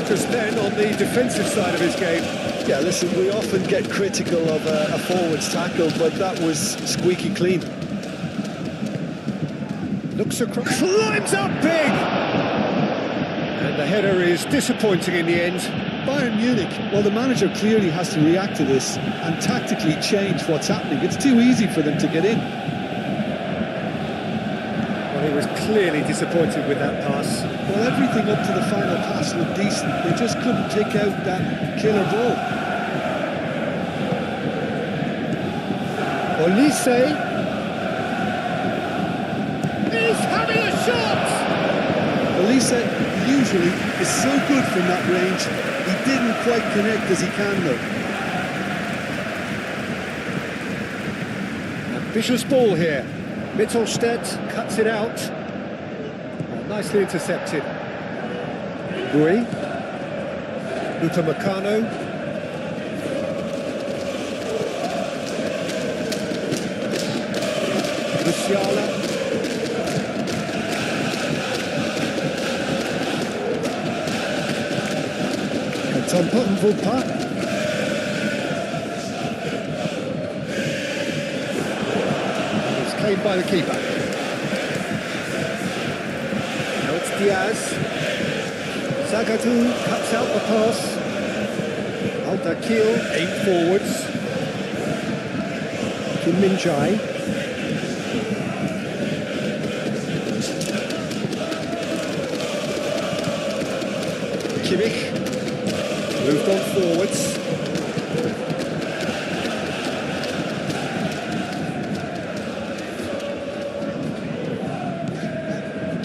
focus then on the defensive side of his game. Yeah, listen, we often get critical of a forward's tackle, but that was squeaky clean. Looks across, climbs up big! And the header is disappointing in the end. Bayern Munich, well, the manager clearly has to react to this and tactically change what's happening. It's too easy for them to get in. Well, he was clearly disappointed with that pass. Well, everything up to the final pass looked decent. They just couldn't pick out that killer ball. Olise is having a shot! Olise usually is so good from that range. He didn't quite connect as he can, though. Ambitious ball here. Mittelstedt cuts it out. Oh, nicely intercepted. Bui. Upamecano. Musiala. Tompa. It's claimed by the keeper. Now it's Diaz. Zagadou cuts out the pass. Al-Dakil aimed forwards. Kim Min-jae. Kimmich. Moved on forwards.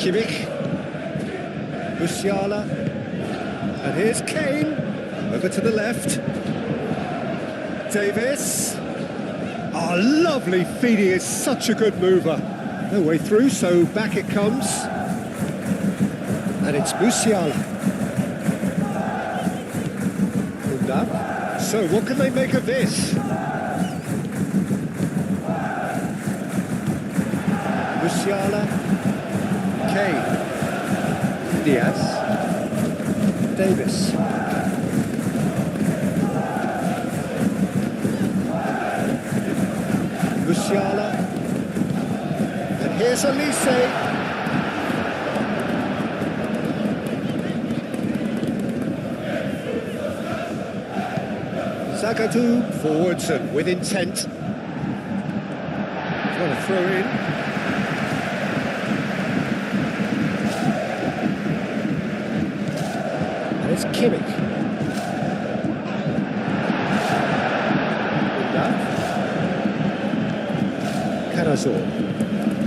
Kimmich. Musiala. And here's Kane. Over to the left. Davis. Oh, lovely feed. He is such a good mover. No way through, so back it comes. And it's Musiala. So, what can they make of this? Musiala, Kane, Diaz, Davis. Musiala, and here's Olise. Zagadou forwards and with intent. Trying to throw in. And it's Kimmich.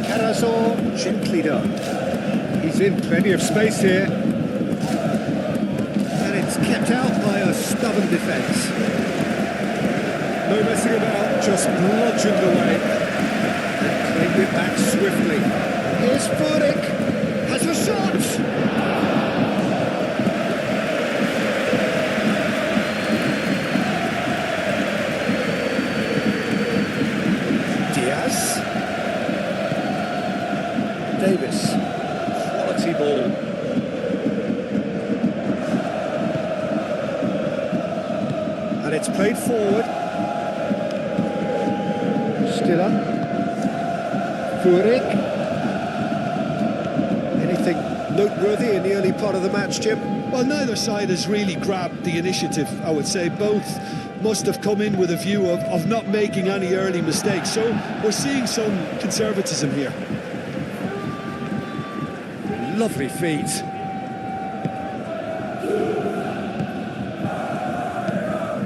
Carazor gently done. He's in plenty of space here. And it's kept out by a stubborn defence. No messing about, just bludgeoned away. And claimed it back swiftly. Here's Furek, has a shot! Diaz. Davis. Quality ball. And it's played forward. Stiller. Furek. Anything noteworthy in the early part of the match, Jim? Well, neither side has really grabbed the initiative, I would say. Both must have come in with a view of not making any early mistakes. So we're seeing some conservatism here. Lovely feet.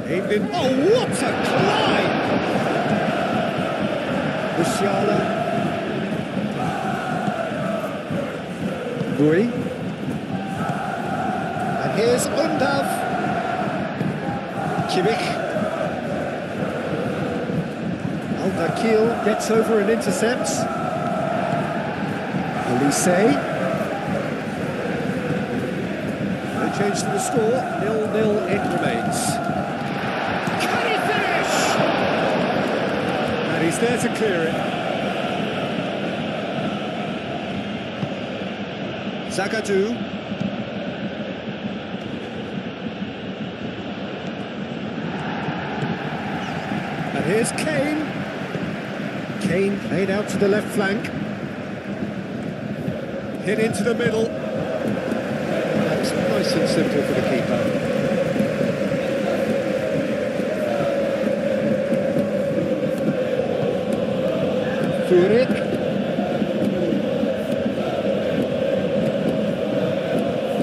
Aimed in. Oh, what a climb! Musiala. Bui. And here's Undav. Kimmich. Al-Dakil gets over and intercepts. Olise. No change to the score. 0-0 it remains. Can he finish? And he's there to clear it. Zagadou. Here's Kane. Kane played out to the left flank. Hit into the middle. That's nice and simple for the keeper. Furyk.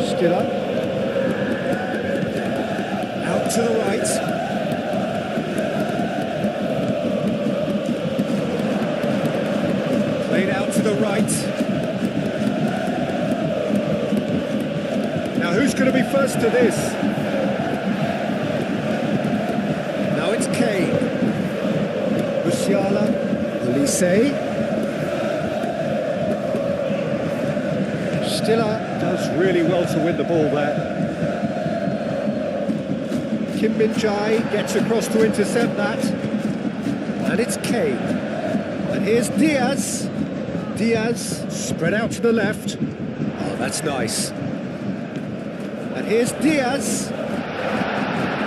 Stiller. Out to the right. Played out to the right. Now who's going to be first to this? Now it's Kane. Musiala. Olise. Stiller does really well to win the ball there. Kim Min-jae gets across to intercept that. And it's Kane. And here's Diaz. Diaz spread out to the left. Oh, that's nice. And here's Diaz.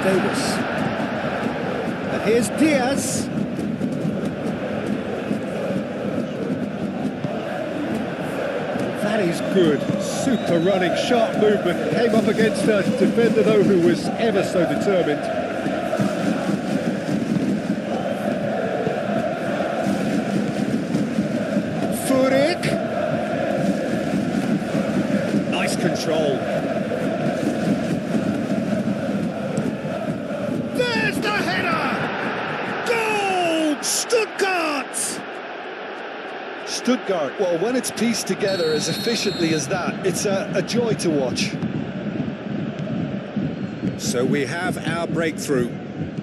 Davis. And here's Diaz. That is good. Super running, sharp movement. Came up against a defender, though, who was ever so determined. Furyk. Nice control. There's the header! Goal! Stuttgart! Stuttgart, well, when it's pieced together as efficiently as that, it's a joy to watch. So we have our breakthrough.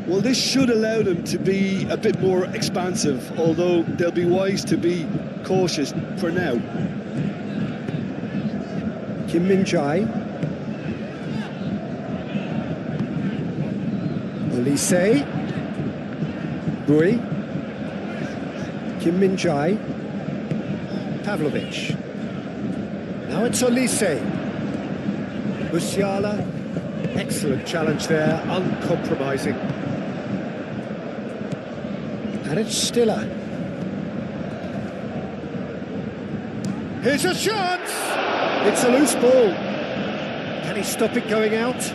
Well, this should allow them to be a bit more expansive, although they'll be wise to be cautious for now. Kim Min-jae. Olise. Bui. Kim Min-jae. Pavlovic. Now it's Olise. Musiala. Excellent challenge there, uncompromising. And it's Stiller. Here's a chance! It's a loose ball. Can he stop it going out?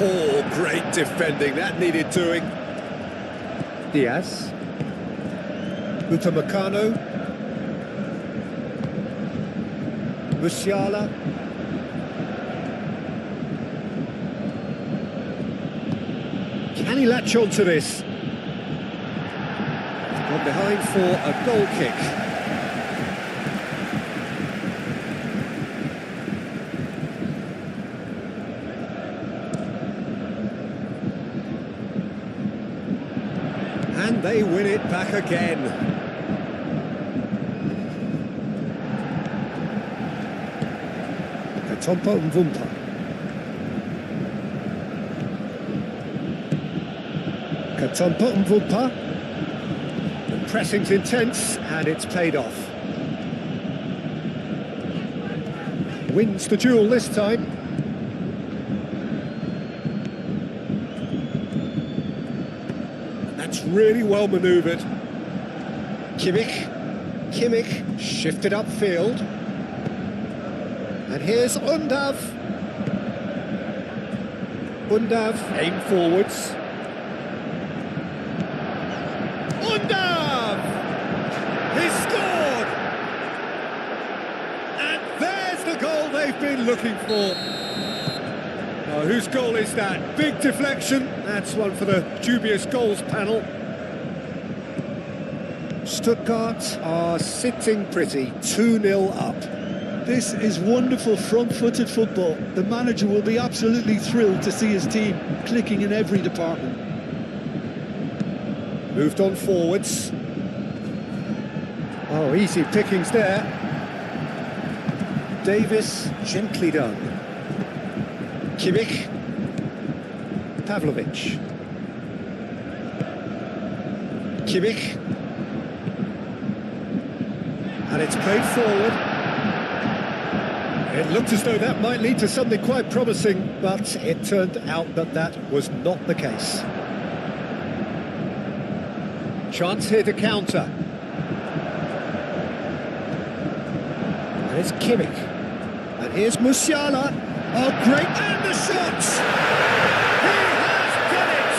Oh, great defending. That needed doing. Diaz. Upamecano. Musiala. Can he latch on to this? Gone behind for a goal kick. And they win it back again. Katompa Mvumpa. Katompa Mvumpa. The pressing's intense and it's paid off. Wins the duel this time. That's really well manoeuvred. Kimmich. Kimmich shifted upfield. And here's Undav. Undav aimed forwards. Undav! He's scored! And there's the goal they've been looking for. Oh, whose goal is that? Big deflection. That's one for the dubious goals panel. Stuttgart are sitting pretty, 2-0 up. This is wonderful front-footed football. The manager will be absolutely thrilled to see his team clicking in every department. Moved on forwards. Oh, easy pickings there. Davis, gently done. Kimmich. Pavlovic. Kimmich. And it's played forward. It looked as though that might lead to something quite promising, but it turned out that that was not the case. Chance here to counter. And it's Kimmich. And here's Musiala. Oh, great! And the shots! He has done it!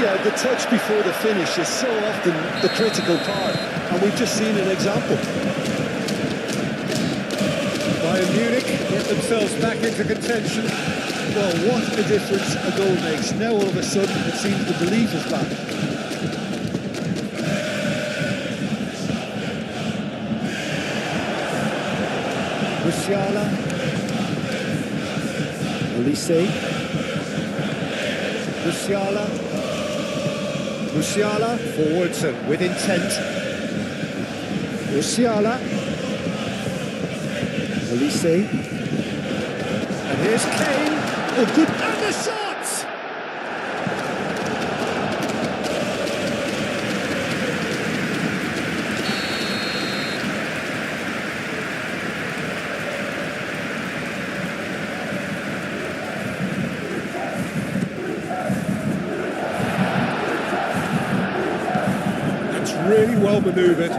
Yeah, the touch before the finish is so often the critical part, and we've just seen an example. Bayern Munich get themselves back into contention. Well, what a difference a goal makes. Now all of a sudden it seems the belief is back. Musiala. Olise. Musiala. Musiala forwards and with intent. Musiala. Olise. And here's Kane. Oh, good. And the shot! That's really well manoeuvred.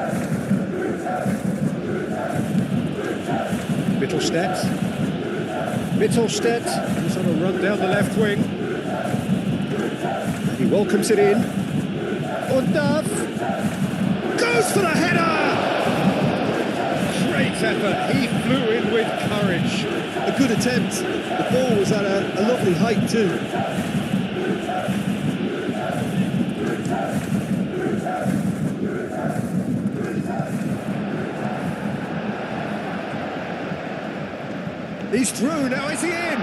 Mittelstedt is on a run down the left wing. He welcomes it in. Undav goes for the header! Great effort, he flew in with courage. A good attempt. The ball was at a lovely height too. He's through, now is he in?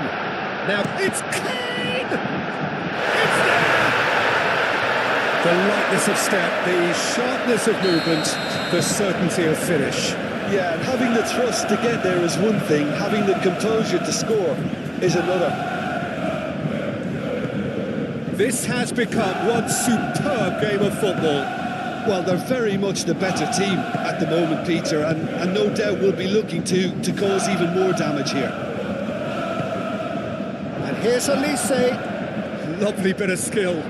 Now it's Kane! It's there! The lightness of step, the sharpness of movement, the certainty of finish. Yeah, and having the trust to get there is one thing, having the composure to score is another. This has become one superb game of football. Well, they're very much the better team at the moment, Peter, and no doubt will be looking to cause even more damage here. And here's Olise. Lovely bit of skill.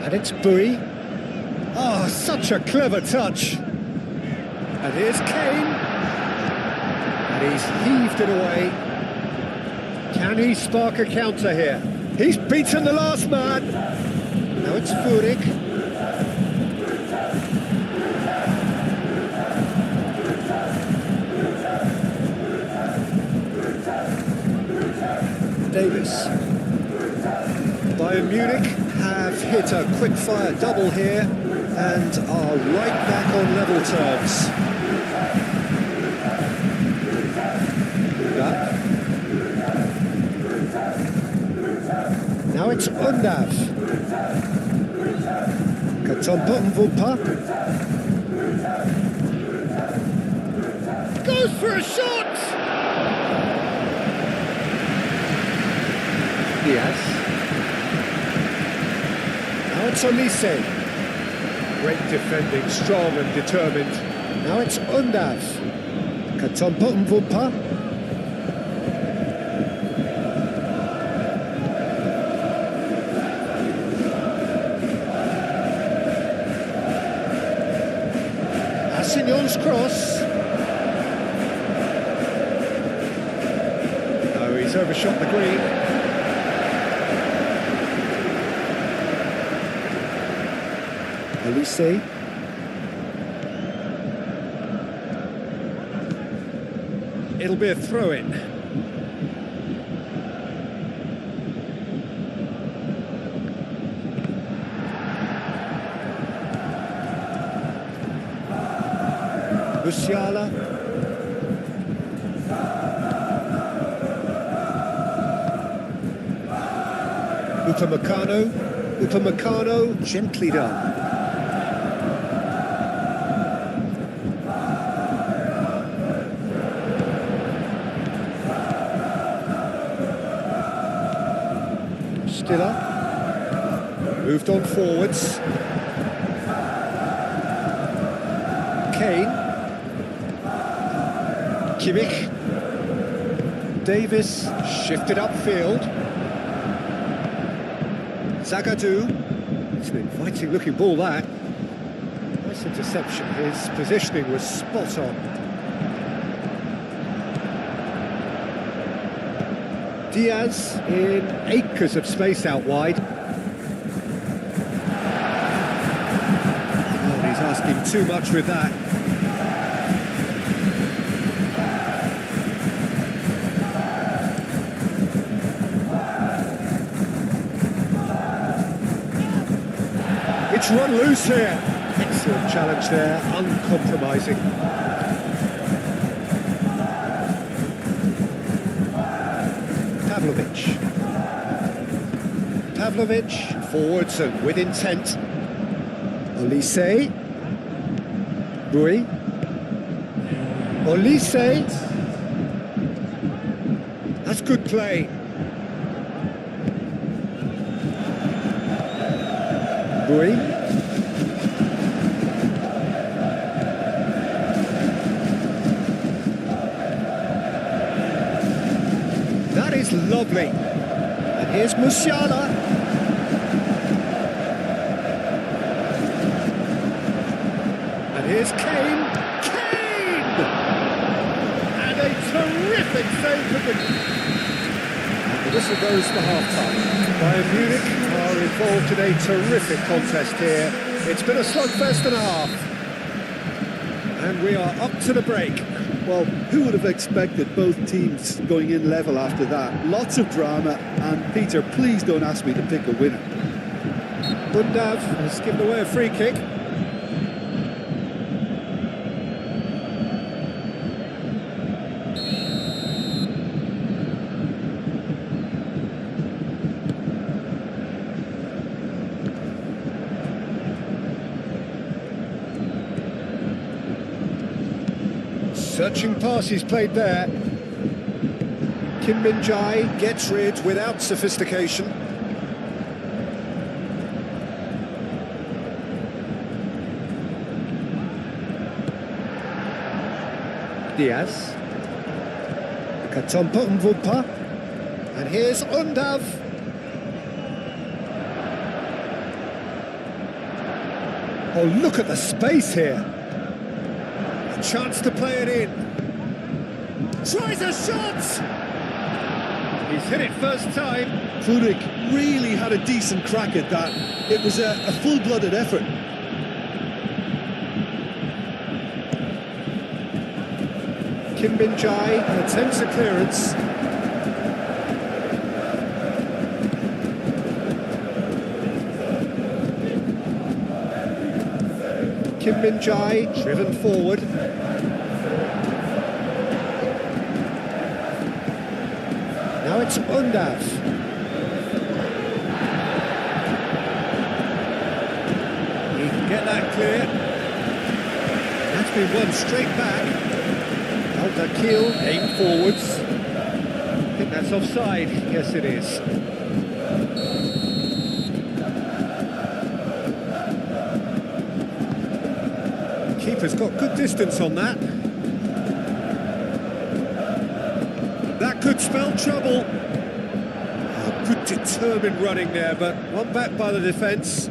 And it's Bui. Oh, such a clever touch. And here's Kane. And he's heaved it away. Can he spark a counter here? He's beaten the last man. Now it's Furyk. Davis. Bayern Munich have hit a quick-fire double here and are right back on level terms. Now it's Undav. Katompa. Goes for a shot! Yes. Now it's Olise. Great defending, strong and determined. Now it's Undav. Katompa. Signon's cross. Oh, he's overshot the green. Olise. It'll be a throw-in. Musiala. Upamecano, gently done. Stiller. Moved on forwards. Kimmich. Davis shifted upfield. Zagadou. It's an inviting looking ball, that. Nice interception. His positioning was spot on. Diaz in acres of space out wide. Oh, he's asking too much with that. It's run loose here. Excellent challenge there, uncompromising. Pavlovic, forwards and with intent. Olise. Rui. Olise. That's good play. Rui. That is lovely. And here's Musiala. And here's Kane. Kane! And a terrific save for the... The whistle goes for half-time. Bayern Munich are involved in a terrific contest here. It's been a slugfest and a half. And we are up to the break. Well, who would have expected both teams going in level after that? Lots of drama, and Peter, please don't ask me to pick a winner. Bundav has given away a free kick. Searching pass he's played there. Kim Min-jae gets rid without sophistication. Diaz. Katompa Mvupa. And here's Undav. Oh, look at the space here. A chance to play it in. Tries a shot! He's hit it first time. Furyk really had a decent crack at that. It was a full-blooded effort. Kim Min-jae attempts a clearance. Kim Min-jae driven forward. Now it's Undav. He can get that clear. That's been won straight back. Al-Dakil aim forwards. I think that's offside. Yes, it is. Keeper's got good distance on that. That could spell trouble. Oh, good determined running there, but one back by the defence.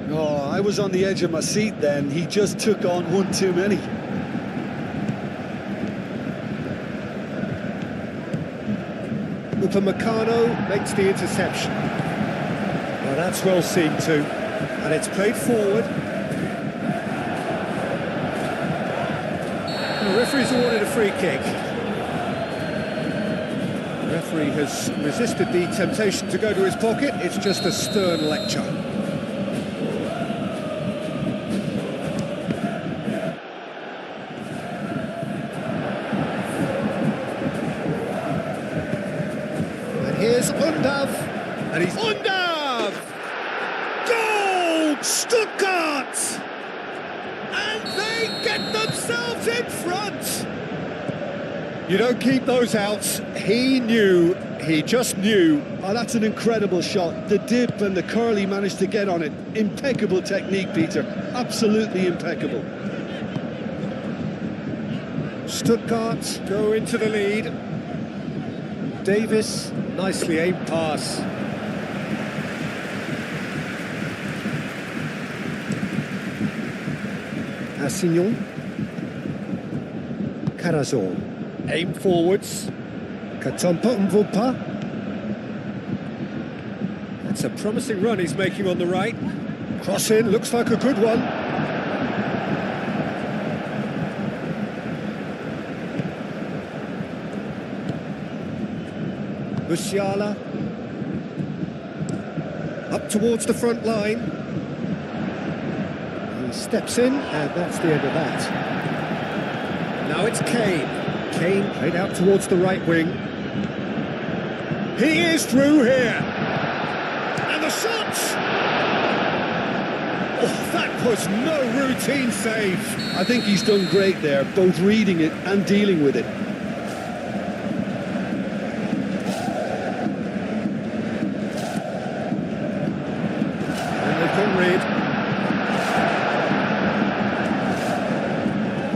Oh, I was on the edge of my seat then. He just took on one too many. Upamecano makes the interception. Well, that's well seen too. And it's played forward. The referee's awarded a free kick. The referee has resisted the temptation to go to his pocket. It's just a stern lecture. And here's Undav. And he's Undav! Goal! Stuttgart! And they get themselves in front! You don't keep those out. He knew, he just knew. Oh, that's an incredible shot. The dip and the curl he managed to get on it. Impeccable technique, Peter. Absolutely impeccable. Stuttgart go into the lead. Davis, nicely aimed pass. Assignon. Carazor. Aim forwards. Katompa Mvupa. That's a promising run he's making on the right. Cross in, looks like a good one. Musiala. Up towards the front line. He steps in, and that's the end of that. Now it's Kane. Kane played out towards the right wing. He is through here. And the shot! Oh, that was no routine save. I think he's done great there, both reading it and dealing with it. And they've got Reed.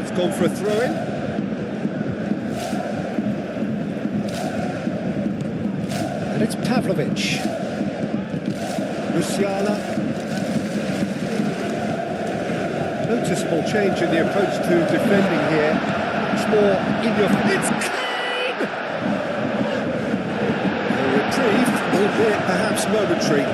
It's gone for a throw-in. And it's Pavlovic. Musiala. Noticeable change in the approach to defending here. It's more in your... It's Kane! A reprieve, albeit perhaps momentary.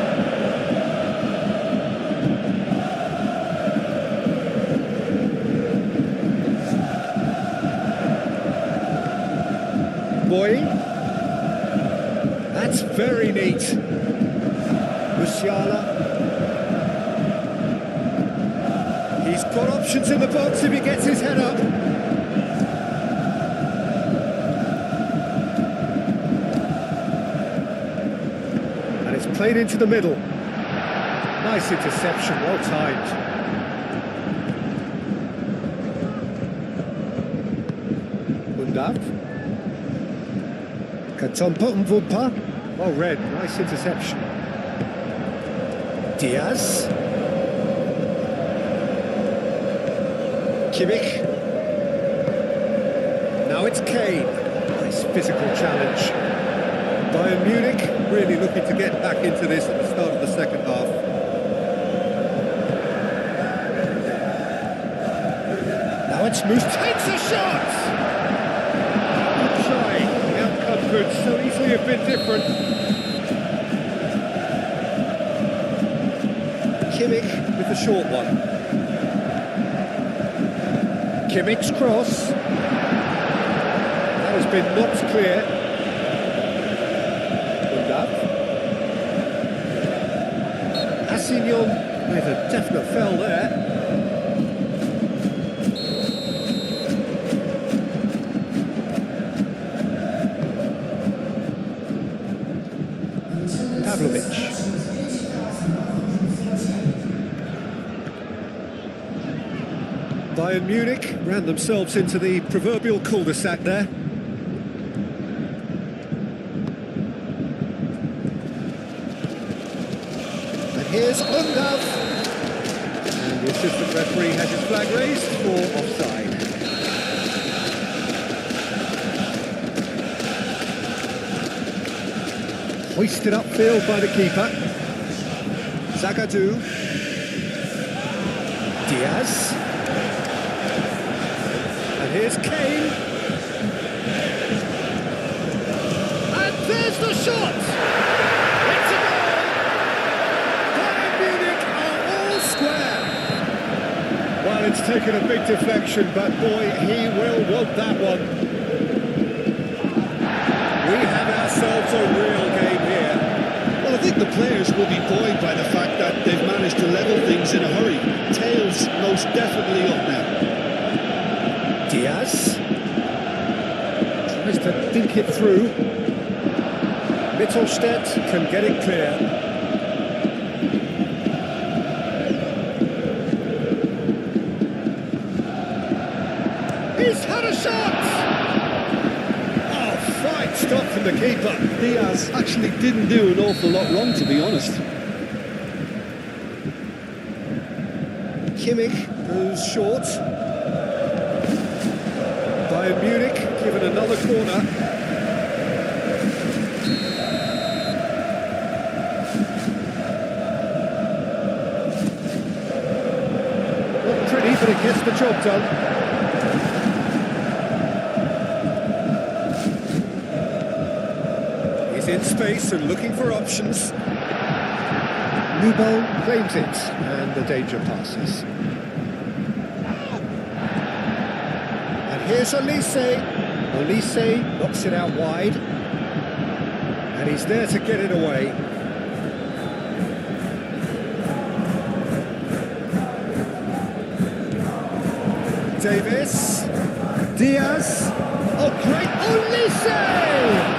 Boy. That's very neat. Musiala. He's got options in the box if he gets his head up. And it's played into the middle. Nice interception, well timed. Undav. Katompa Mvupa. Well read, nice interception. Diaz. Kimmich. Now it's Kane. Nice physical challenge. Bayern Munich really looking to get back into this at the start of the second half. Now it's Moose takes a shot! Good try. The outcome could so easily have been different. Kimmich with the short one. Kimmich's cross. That has been knocked clear. Undav. Assignon with a definite foul there. Pavlovic. Bayern Munich ran themselves into the proverbial cul-de-sac there. And here's Undav. And the assistant referee has his flag raised for offside. Hoisted upfield by the keeper. Zagadou. Diaz. And here's Kane. And there's the shot! It's a goal! Bayern Munich are all square. Well, it's taken a big deflection, but boy, he will want that one. We have ourselves a real game here. Well, I think the players will be buoyed by the fact that they've managed to level things in a hurry. Tails most definitely up now. Diaz tries to think it through. Mittelstadt can get it clear. He's had a shot! Oh, fine stop from the keeper. Diaz actually didn't do an awful lot wrong, to be honest. Kimmich goes short. Bayern Munich given another corner. Not pretty, but it gets the job done. He's in space and looking for options. Nubel claims it, and the danger passes. And here's Olise. Olise knocks it out wide. And he's there to get it away. Davis. Diaz. Oh, great Olise!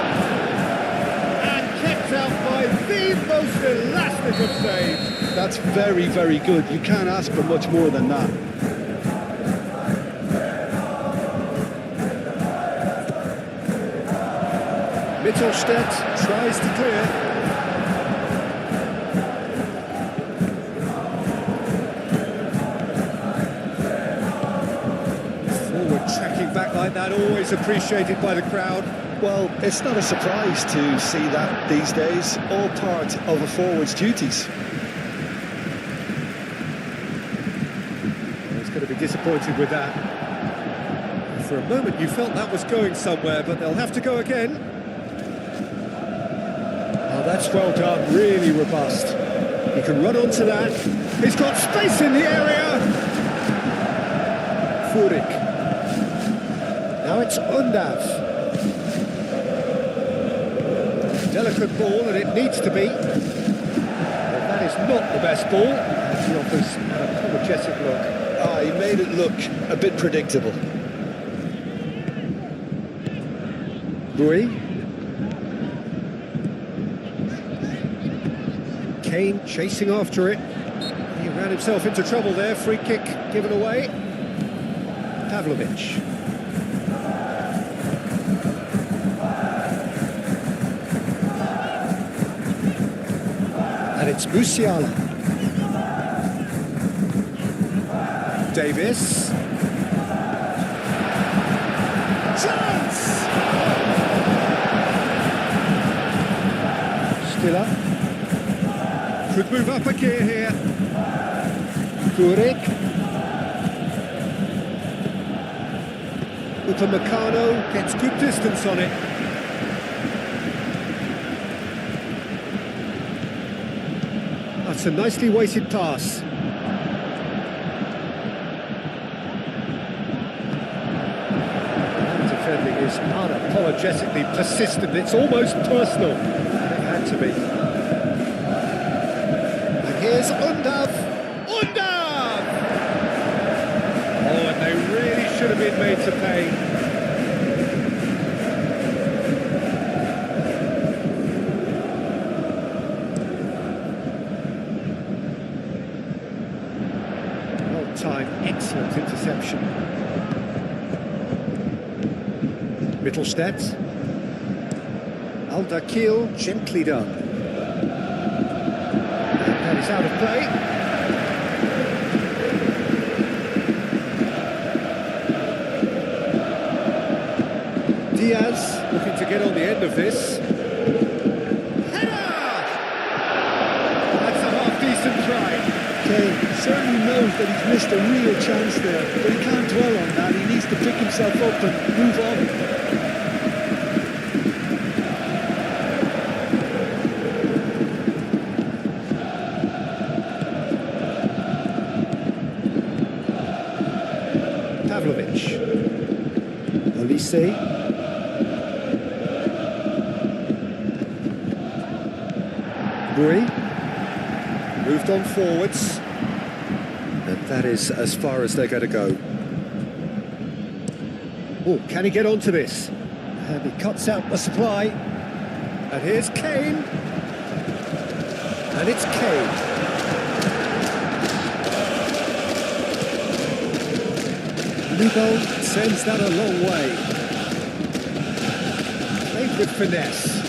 Out by the most elastic of saves. That's very, very good. You can't ask for much more than that. Mittelstädt tries to clear. Forward tracking back like that, always appreciated by the crowd. Well, it's not a surprise to see that these days, all part of a forward's duties. He's going to be disappointed with that. For a moment you felt that was going somewhere, but they'll have to go again. Oh, that's well done, really robust. He can run onto that. He's got space in the area. Furik. Now it's Undav. Delicate ball, and it needs to be. But that is not the best ball. He offers an apologetic look. He made it look a bit predictable. Rui. Kane chasing after it. He ran himself into trouble there. Free kick given away. Pavlovic. And it's Musiala. Davis. Chance! Stiller. Could move up a gear here. Furik. Upamecano gets good distance on it. That's a nicely weighted pass. Defending is unapologetically persistent. It's almost personal. It had to be. And here's Undav. Undav! Oh, and they really should have been made to pay. Time, excellent interception. Mittelstädt. Al-Dakil, gently done. And that is out of play. Diaz looking to get on the end of this. Header! That's a half-decent try. Kane certainly knows that he's missed a real chance there, but he can't dwell on that. He needs to pick himself up and move on. Pavlovic. Olise. Rui. Moved on forwards. And that is as far as they're going to go. Oh, can he get onto this? And he cuts out the supply. And here's Kane. And it's Kane. Nubel sends that a long way. Played with finesse.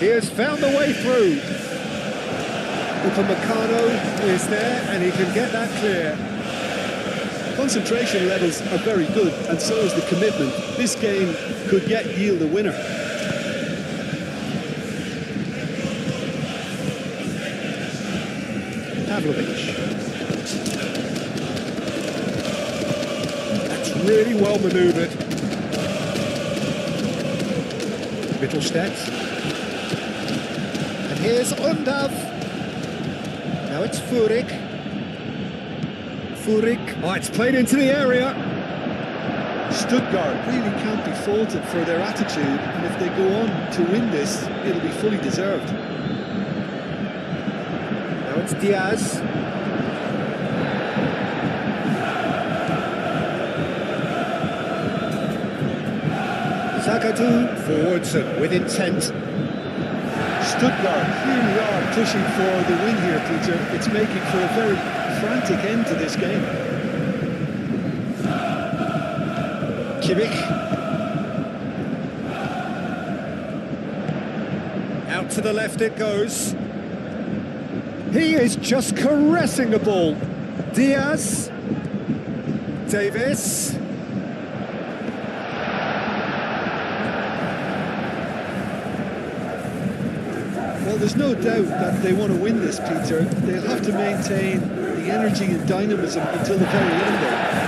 He has found the way through. Upamecano is there, and he can get that clear. Concentration levels are very good, and so is the commitment. This game could yet yield a winner. Pavlovic. That's really well manoeuvred. Mittelstädt. And here's Undav. Now it's Furyk. Oh, it's played into the area. Stuttgart really can't be faulted for their attitude, and if they go on to win this, it'll be fully deserved. Now it's Diaz. Zagadou forwards and with intent. Stuttgart really are pushing for the win here, Peter. It's making for a very frantic end to this game. Kimmich. Out to the left it goes. He is just caressing the ball. Diaz. Davis. Well, there's no doubt that they want to win this, Peter. They'll have to maintain the energy and dynamism until the very end there.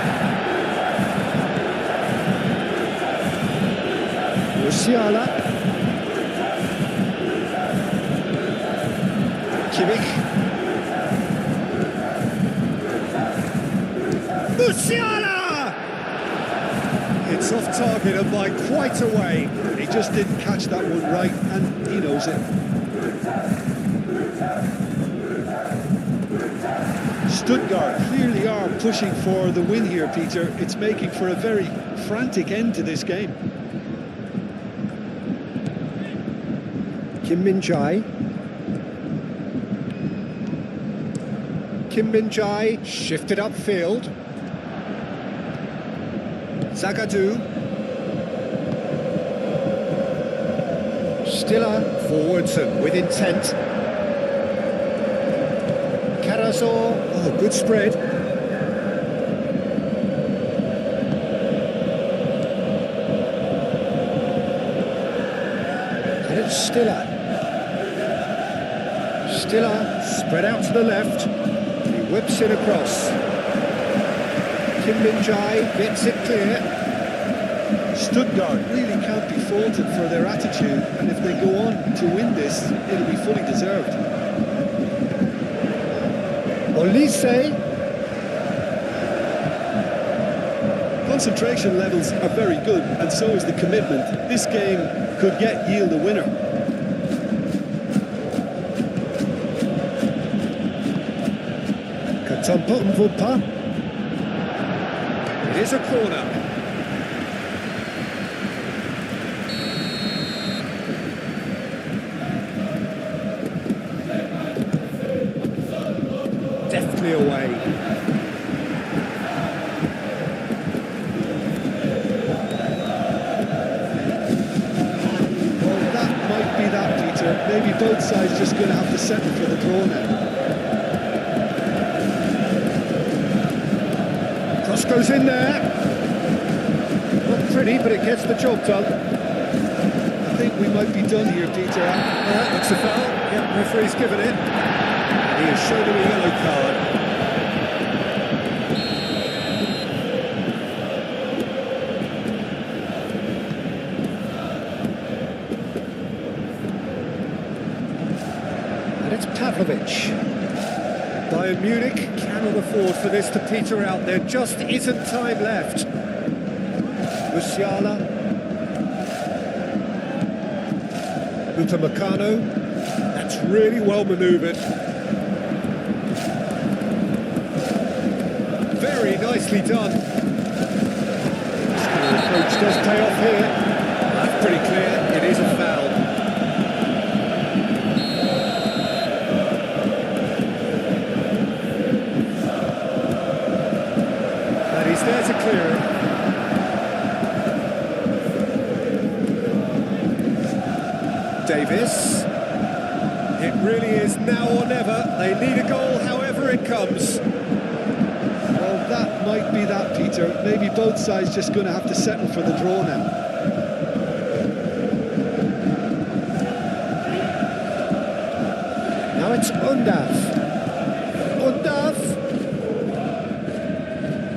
Musiala. Kimmich. Musiala! It's off target and by quite a way. He just didn't catch that one right, and he knows it. Stuttgart clearly are pushing for the win here, Peter. It's making for a very frantic end to this game. Kim Min-jae. Kim Min-jae shifted upfield. Zagadou. Stiller forwards and with intent. Karazor, oh, good spread. And it's Stiller. Stiller spread out to the left. He whips it across. Kim Min-jae gets it clear. Stuttgart really can't be faulted for their attitude, and if they go on to win this, it'll be fully deserved. Olise. Concentration levels are very good, and so is the commitment. This game could yet yield a winner. Katampa Mvupa. It is a corner. Deftly away. Well, that might be that, Peter. Maybe both sides just going to have to settle for the draw now. Cross goes in there. Not pretty, but it gets the job done. I think we might be done here, Peter. Looks a foul. Yeah, referee's given it. He has shown him a yellow card. And it's Pavlovic. Bayern Munich cannot afford for this to peter out. There just isn't time left. Musiala. Upamecano. That's really well manoeuvred. Very nicely done. The approach does pay off here. That's pretty clear. It is a foul. And he's there to clear it. Davis. It really is now or never. They need a goal however it comes. Well, that might be that, Peter. Maybe both sides just going to have to settle for the draw now. Now it's Undav.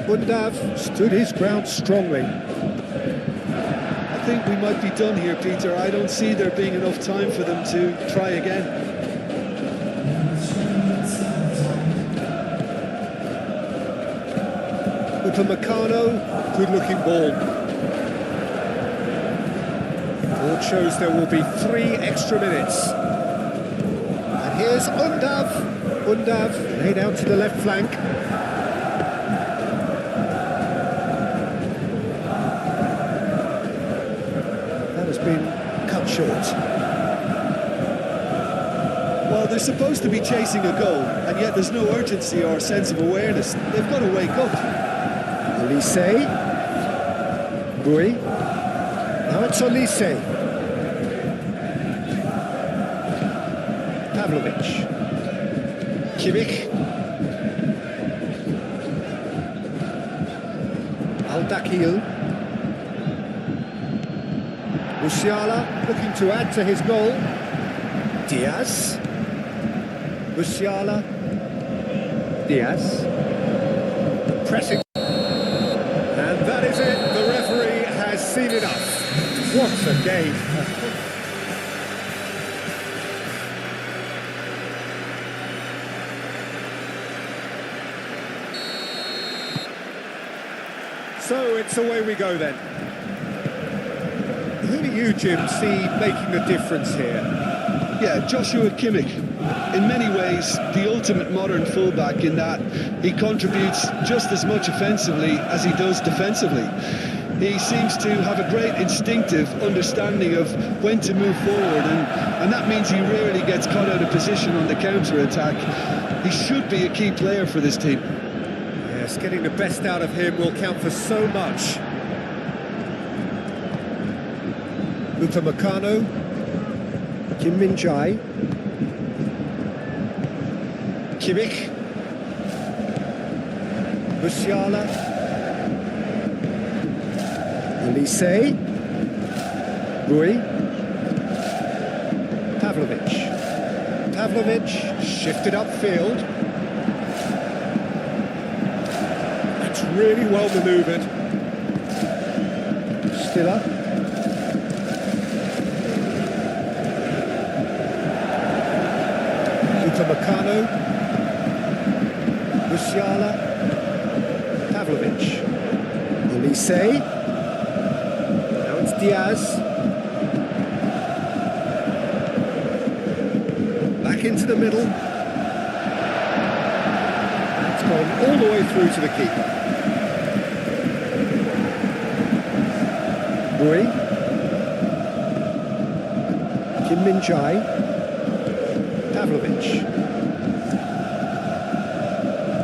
Undav stood his ground strongly. I think we might be done here, Peter. I don't see there being enough time for them to try again. Upamecano, good-looking ball. Board shows there will be 3 extra minutes. And here's Undav laid out to the left flank. That has been cut short. Well, they're supposed to be chasing a goal, and yet there's no urgency or sense of awareness. They've got to wake up. Olise. Bui. Now it's Olise. Pavlovic. Kimmich. Aldakil. Musiala looking to add to his goal. Diaz. Musiala. Diaz. Pressing. And that is it. The referee has seen enough. What a game. So it's away we go then. Who do you, Jim, see making the difference here? Yeah, Joshua Kimmich. In many ways, the ultimate modern fullback in that he contributes just as much offensively as he does defensively. He seems to have a great instinctive understanding of when to move forward, and that means he rarely gets caught out of position on the counter-attack. He should be a key player for this team. Yes, getting the best out of him will count for so much. Upamecano, Kim Min-jae, Kimmich, Musiala, Olise, Rui, Pavlovic shifted upfield. That's really well manoeuvred. Stiller. Upamecano, Musiala, Pavlovic, Olise, now it's Diaz, back into the middle, it's gone all the way through to the keeper. Rui, Kim Min-jae, Pavlovic,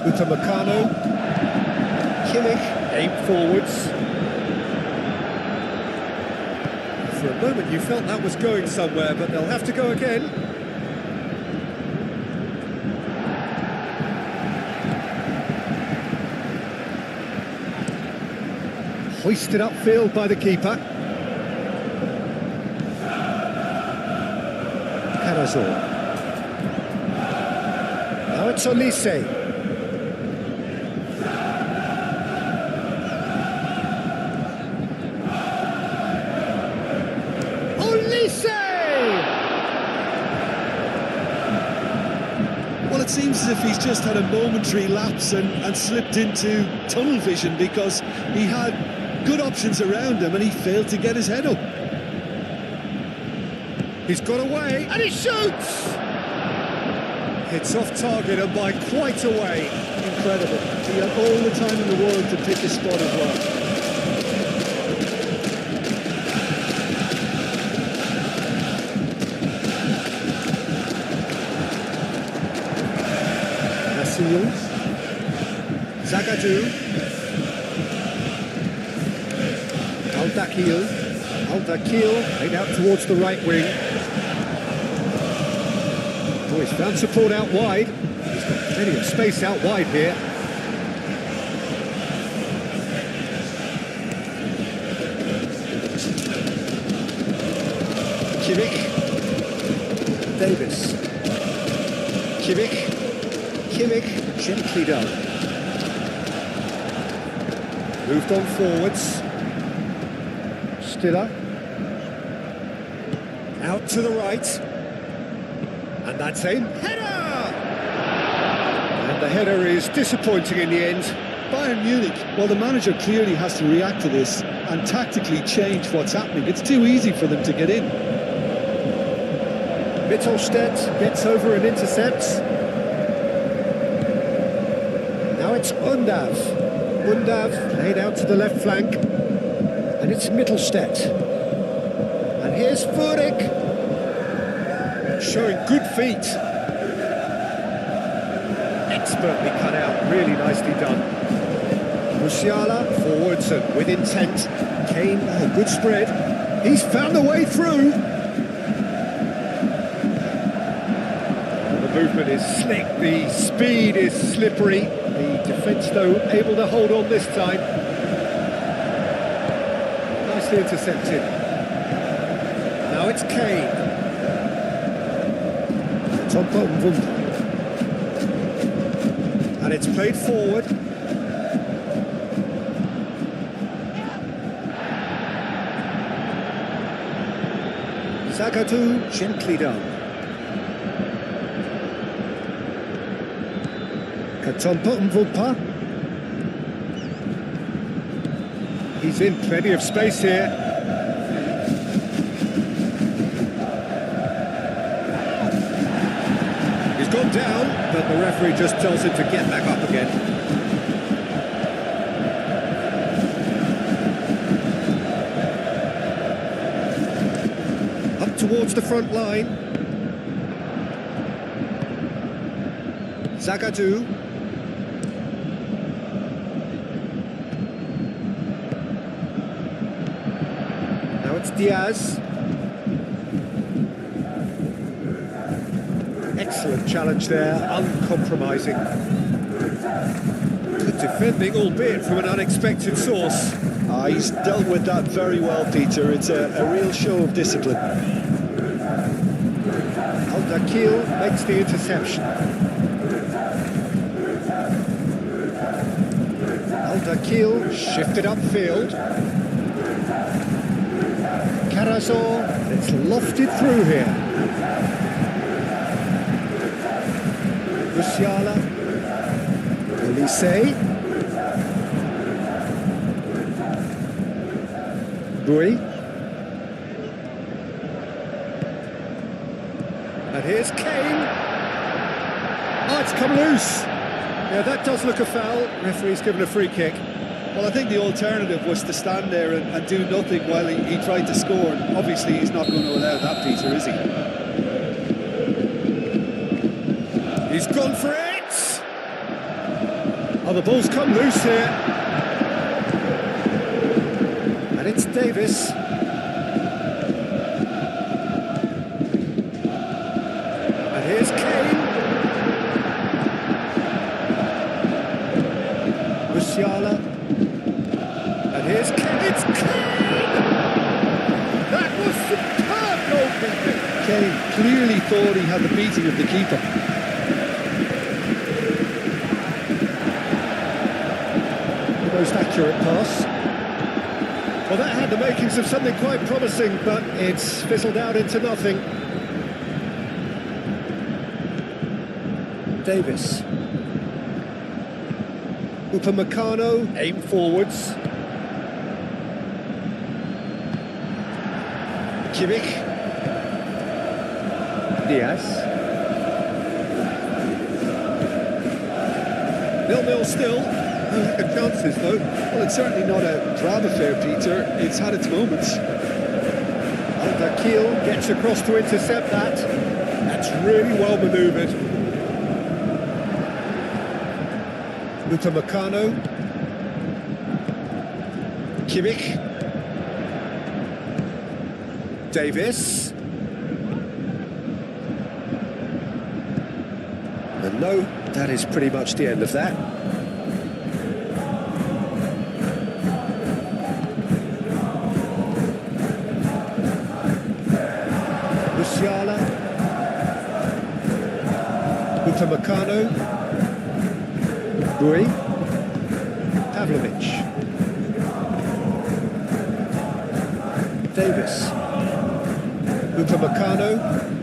Upamecano, Kimmich, aimed forwards. For a moment you felt that was going somewhere, but they'll have to go again. Hoisted upfield by the keeper. Carazor. Now it's Olise. Well, it seems as if he's just had a momentary lapse and slipped into tunnel vision, because he had good options around him and he failed to get his head up. He's got away and he shoots! It's off target and by quite a way. Incredible. He had all the time in the world to pick his spot as well. Zagadou, Aldakil, laid out towards the right wing. Oh, he's found support out wide. He's got plenty of space out wide here. Kimmich, Davis. Kimmich, Kimmich, gently done. Moved on forwards. Stiller. Out to the right. And that's in. Header! And the header is disappointing in the end. Bayern Munich, well, the manager clearly has to react to this and tactically change what's happening. It's too easy for them to get in. Mittelstädt gets over and intercepts. Now it's Undav. Undav laid out to the left flank. And it's Mittelstädt. And here's Furyk. Showing good feet. Expertly cut out, really nicely done. Musiala forwards and with intent. Kane, oh, good spread. He's found a way through. The movement is slick, the speed is slippery. The defence, though, able to hold on this time. Nicely intercepted. Now it's Kane. It's on Wunderbar. And it's played forward. Zagadou, gently done. Wunderbar. He's in plenty of space here. He's gone down, but the referee just tells him to get back up again. Up towards the front line. Zagadou. Now it's Diaz. Excellent challenge there, uncompromising. Good defending, albeit from an unexpected source. He's dealt with that very well, Peter. It's a real show of discipline. Al-Dakil makes the interception. Al-Dakil shifted upfield. Karazor, it's lofted through here. Musiala, Olise, Bui, and here's Kane. Oh, it's come loose. Yeah, that does look a foul. Referee's given a free kick. Well, I think the alternative was to stand there and do nothing while he tried to score. And obviously, he's not going to allow that, Peter, is he? He's gone for it! Oh, the ball's come loose here. And it's Davis. And here's Kane. Musiala. And here's Kane. It's Kane! That was superb goalkeeping. Kane clearly thought he had the beating of the keeper. Most accurate pass. Well, that had the makings of something quite promising, but it's fizzled out into nothing. Davis. Upamecano, aim forwards. Kimmich. Diaz. 0-0 still. No lack of chances, though. Well, it's certainly not a drab affair, Peter. It's had its moments. Al-Dakil gets across to intercept that. That's really well manoeuvred. Upamecano. Kimmich. Davis. And no, that is pretty much the end of that. Musiala. Upamecano. Bui. Pavlovic. Davis. Upamecano.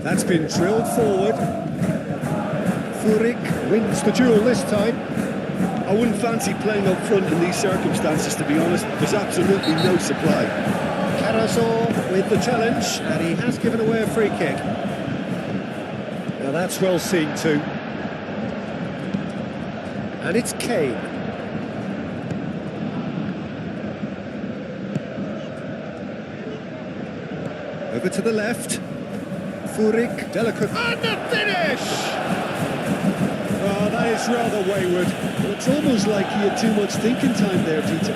That's been drilled forward. Furyk wins the duel this time. I wouldn't fancy playing up front in these circumstances, to be honest. There's absolutely no supply. Carazor with the challenge, and he has given away a free kick. Now that's well seen too. And it's Kane. Over to the left. Furyk, delicate, and the finish! Oh, that is rather wayward. Well, it's almost like he had too much thinking time there, Peter.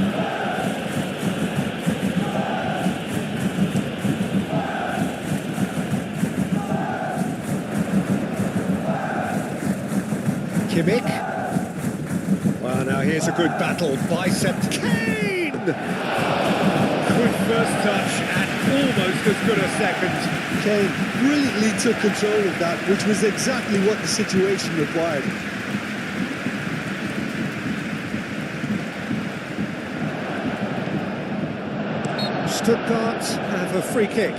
Kimmich. Well, now here's a good battle. Bicep. Kane! Good first touch and almost as good a second. Kane brilliantly took control of that, which was exactly what the situation required. Stuttgart have a free kick.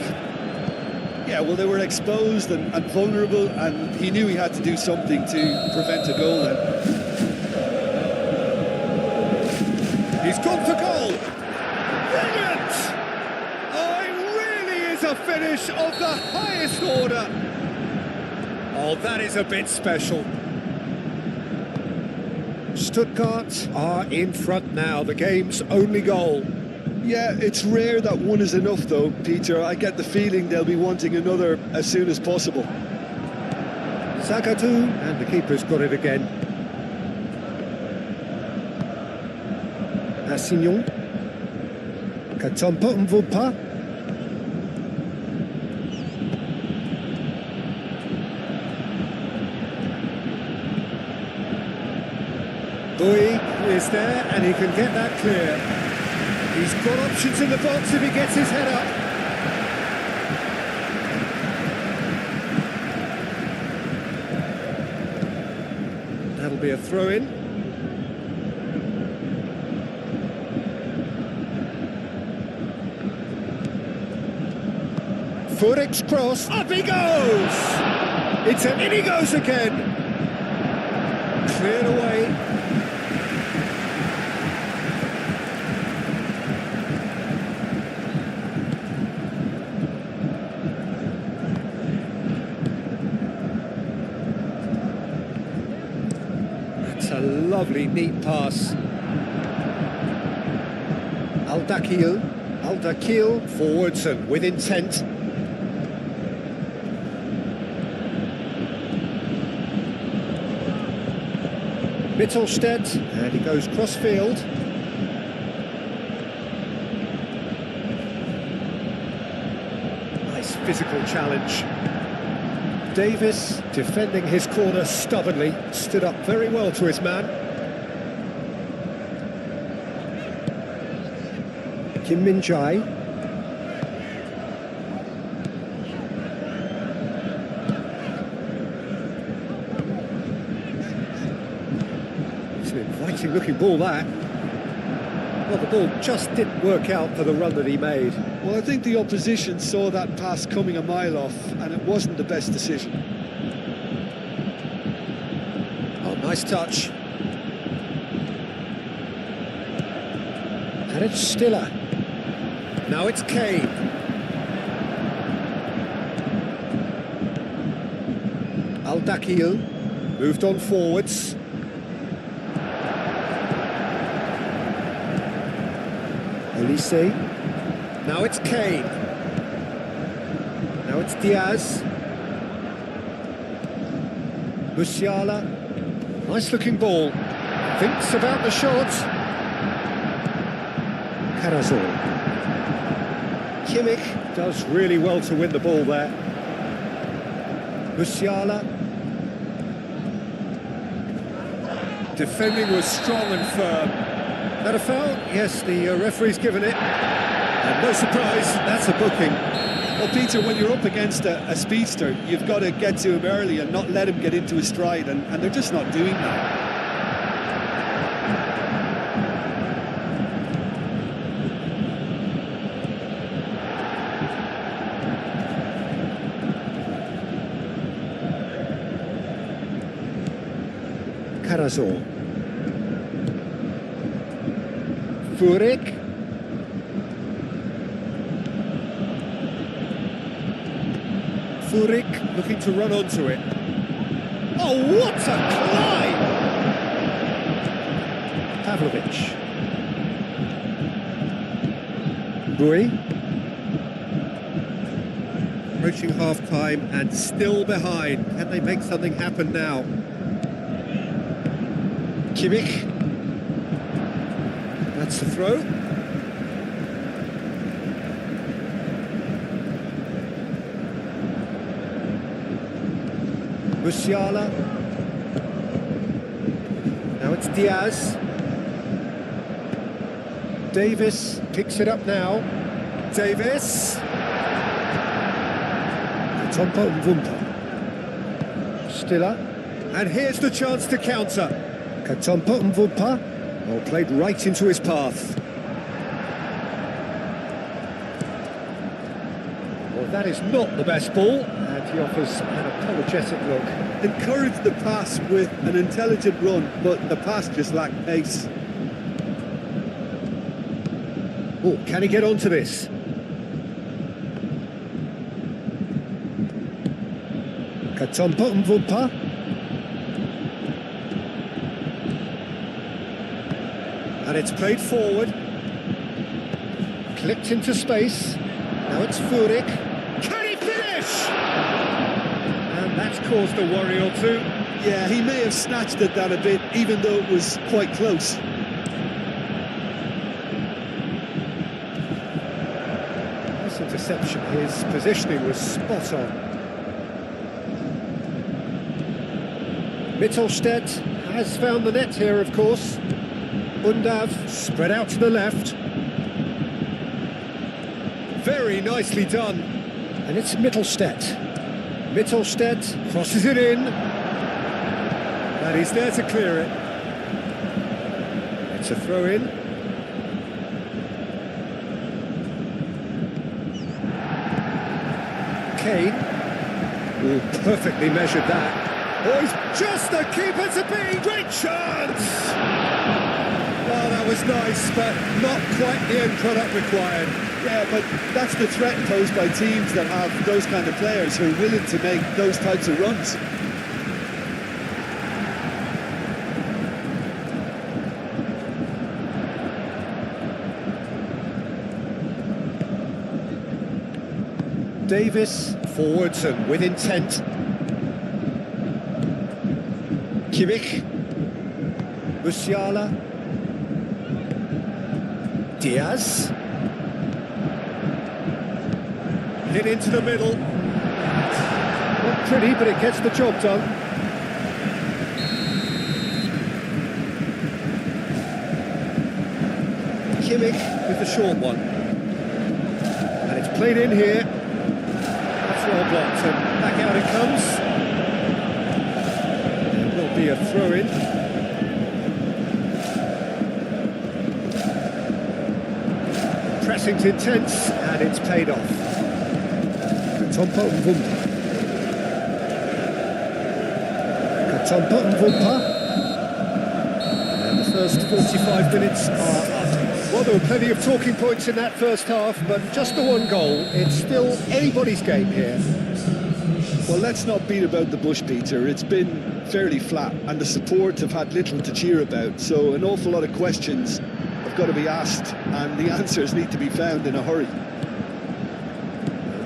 Yeah, well, they were exposed and vulnerable, and he knew he had to do something to prevent a goal then. He's gone for goal. Brilliant! Oh, it really is a finish of the highest order. Oh, that is a bit special. Stuttgart are in front now, the game's only goal. Yeah, it's rare that one is enough, though, Peter. I get the feeling they'll be wanting another as soon as possible. Zagadou, and the keeper's got it again. Assignon. Katompa Mvupa. Bui is there, and he can get that clear. He's got options in the box if he gets his head up. That'll be a throw-in. Furyk's cross, up he goes! In he goes again! Cleared away. That's a lovely, neat pass. Aldakil forwards and with intent. Mittelstedt, and he goes cross-field. Nice physical challenge. Davis, defending his corner stubbornly, stood up very well to his man. Kim Min-jae. It's an inviting looking ball, that. Well, the ball just didn't work out for the run that he made. Well, I think the opposition saw that pass coming a mile off, and it wasn't the best decision. Oh, nice touch. And it's Stiller. Now it's Kane. Aldakil moved on forwards. Olise. Now it's Kane. Now it's Diaz. Musiala. Nice looking ball. Thinks about the shot. Carazor. Kimmich does really well to win the ball there. Musiala. Defending was strong and firm. That a foul? Yes, the referee's given it. And no surprise, that's a booking. Well, Well, Peter, when you're up against a speedster, you've got to get to him early and not let him get into his stride, and they're just not doing that. Carazor. Furyk. Furyk looking to run onto it. Oh, what a climb! Pavlovic. Rui. Approaching half-time and still behind. Can they make something happen now? Kimmich. That's the throw. Musiala. Now it's Diaz. Davis picks it up now. Davis. Tompa and Wumpa. Stiller. And here's the chance to counter. Katompa and Wumpa. Well, played right into his path. Well, that is not the best ball. And he offers an apologetic look. Encouraged the pass with an intelligent run, but the pass just lacked pace. Oh, can he get onto this? Katompa and Wumpa. And it's played forward. Clipped into space. Now it's Furyk. Can he finish? And that's caused a worry or two. Yeah, he may have snatched it down a bit, even though it was quite close. This interception, his positioning was spot on. Mittelstedt has found the net here, of course. Undav spread out to the left. Very nicely done. And it's Mittelstedt. Mittelstedt crosses it in. And he's there to clear it. It's a throw-in. Kane. Oh, perfectly measured that. Oh, he's just the keeper to beat. Great chance! Oh, that was nice, but not quite the end product required. Yeah, but that's the threat posed by teams that have those kind of players who are willing to make those types of runs. Davis forwards and with intent. Kimmich. Musiala. Diaz. Hit into the middle. Not pretty, but it gets the job done. Kimmich with the short one. And it's played in here. That's well blocked, and back out it comes. There will be a throw-in. Pressing's intense, and it's paid off. Katompa and Wumpa. Katompa and Wumpa. And the first 45 minutes are up. Well, there were plenty of talking points in that first half, but just the one goal. It's still anybody's game here. Well, let's not beat about the bush, Peter. It's been fairly flat, and the support have had little to cheer about, so an awful lot of questions have got to be asked, and the answers need to be found in a hurry.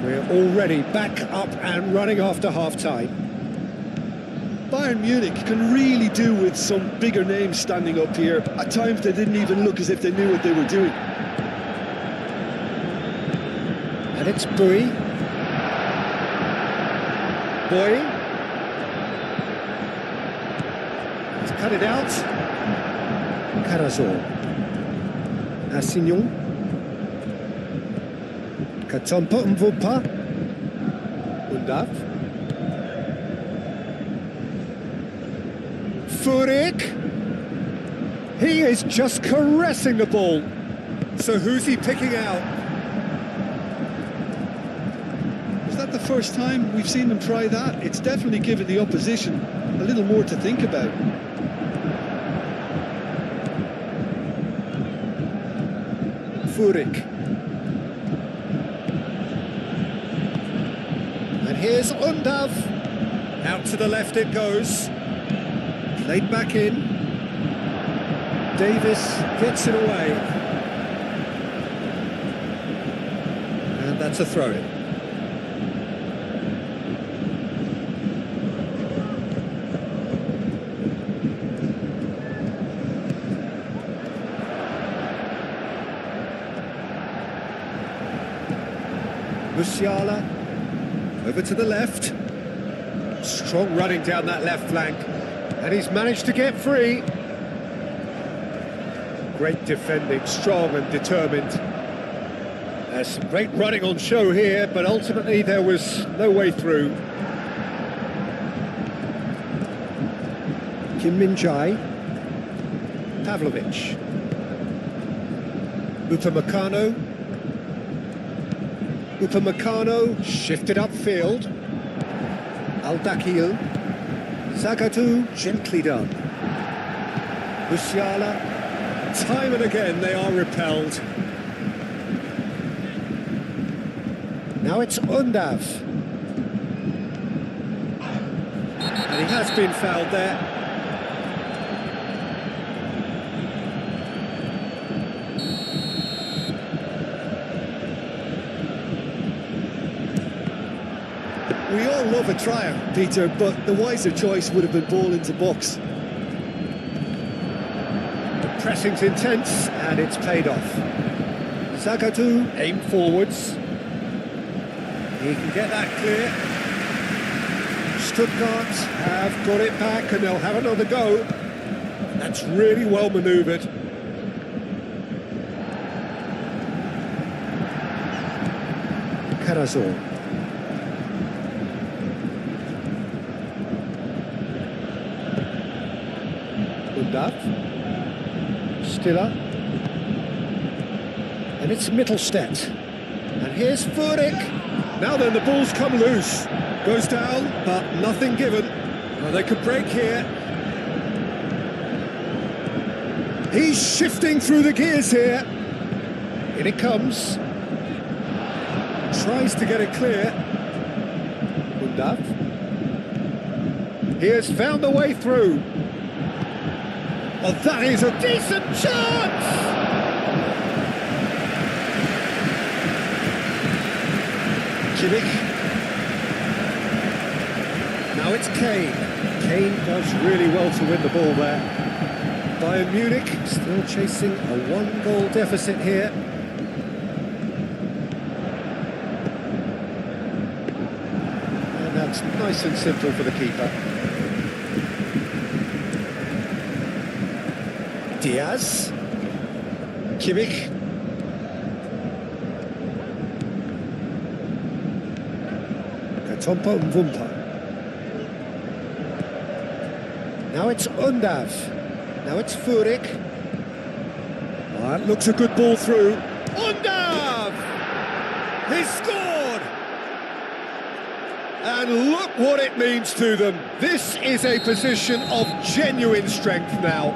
We're already back up and running after half-time. Bayern Munich can really do with some bigger names standing up here. At times they didn't even look as if they knew what they were doing. And it's Bui. Boy. He's cut it out. Carazor. Assignon. Katompa and Wumpa. Undav. Furyk. He is just caressing the ball. So who's he picking out? Is that the first time we've seen them try that? It's definitely given the opposition a little more to think about. Furyk. And here's Undav. Out to the left it goes. Played back in. Davis gets it away. And that's a throw-in. Musiala, over to the left. Strong running down that left flank. And he's managed to get free. Great defending, strong and determined. There's some great running on show here, but ultimately there was no way through. Kim Min-jae. Pavlovic. Upamecano. Upamecano shifted upfield. Al-Dakhil. Zagadou, gently done. Musiala. Time and again they are repelled. Now it's Undav. And he has been fouled there. We all love a tryer, Peter, but the wiser choice would have been ball into box. The pressing's intense, and it's paid off. Zagadou, aim forwards. He can get that clear. Stuttgart have got it back, and they'll have another go. That's really well manoeuvred. Karazor. Undav. Stiller. And it's Mittelstedt. And here's Furyk. Now then, the ball's come loose. Goes down, but nothing given. Well, they could break here. He's shifting through the gears here. In it comes. Tries to get it clear. Undav. He has found the way through. Oh, that is a decent chance! Kimmich. Now it's Kane. Kane does really well to win the ball there. Bayern Munich still chasing a one-goal deficit here. And that's nice and simple for the keeper. Diaz. Kimmich. Katompa Mvumpa. Now it's Undav. Now it's Furyk. Oh, that looks a good ball through. Undav! He's scored! And look what it means to them. This is a position of genuine strength now.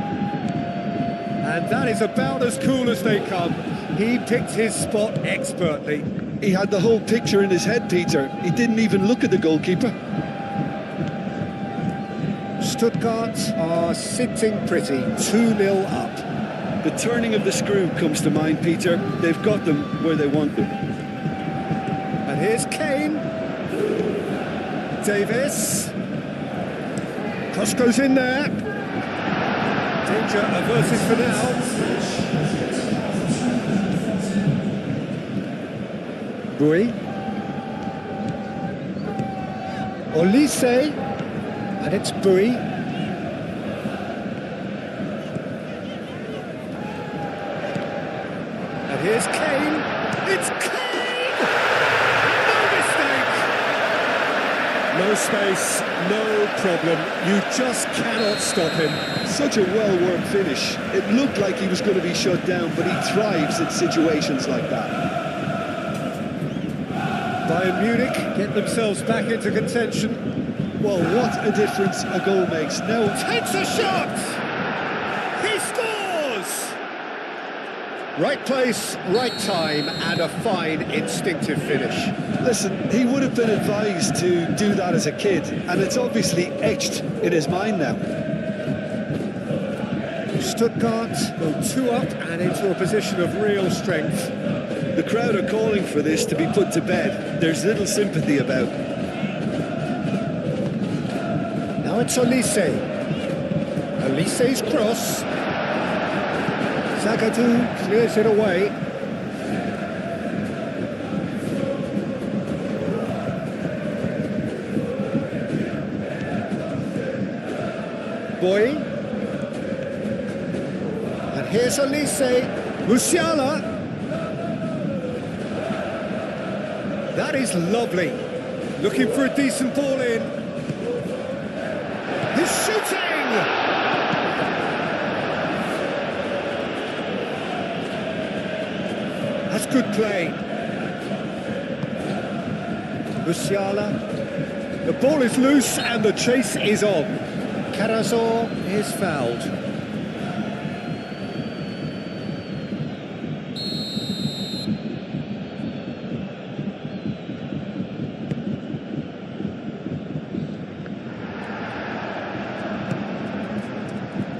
And that is about as cool as they come. He picked his spot expertly. He had the whole picture in his head, Peter. He didn't even look at the goalkeeper. Stuttgart are sitting pretty, 2-0 up. The turning of the screw comes to mind, Peter. They've got them where they want them. And here's Kane. Davis. Cross goes in there. Danger averted for now. Bui. Olise. And it's Bui. And here's Kane. It's Kane! No mistake! No space, no problem. You just cannot stop him. Such a well-worked finish. It looked like he was going to be shut down, but he thrives in situations like that. Bayern Munich get themselves back into contention. Well, what a difference a goal makes. Now Takes a shot! He scores! Right place, right time, and a fine instinctive finish. listen, he would have been advised to do that as a kid, and it's obviously etched in his mind now. Stuttgart go 2 up and into a position of real strength. The crowd are calling for this to be put to bed. There's little sympathy about. Now it's Olise. Olise's cross. Zagadou clears it away. Boy. And here's Olise. Musiala. That is lovely. Looking for a decent ball in. He's shooting! That's good play. Musiala. The ball is loose and the chase is on. Carazor is fouled.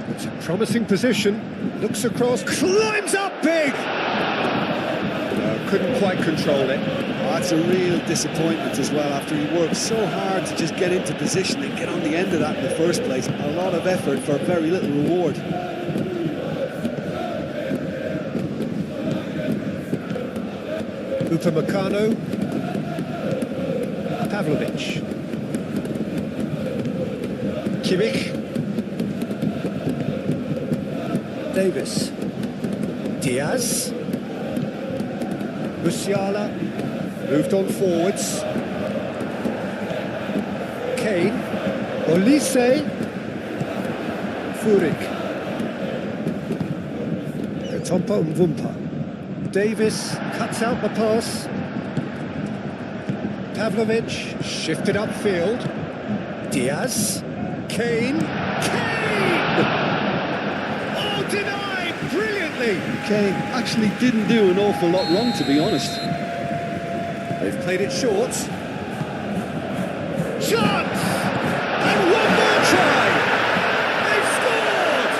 It's a promising position. Looks across, climbs up big! Couldn't quite control it. That's a real disappointment as well, after he worked so hard to just get into position and get on the end of that in the first place. A lot of effort for very little reward. Upamecano. Pavlovic. Kimmich. Davis. Diaz. Musiala. Moved on forwards. Kane. Olise. Furyk. Katompa Mvumpa. Davis cuts out the pass. Pavlovic shifted upfield. Diaz. Kane. Kane! Oh, denied brilliantly! Kane actually didn't do an awful lot wrong, to be honest. They've played it short. Shot! And one more try! They've scored!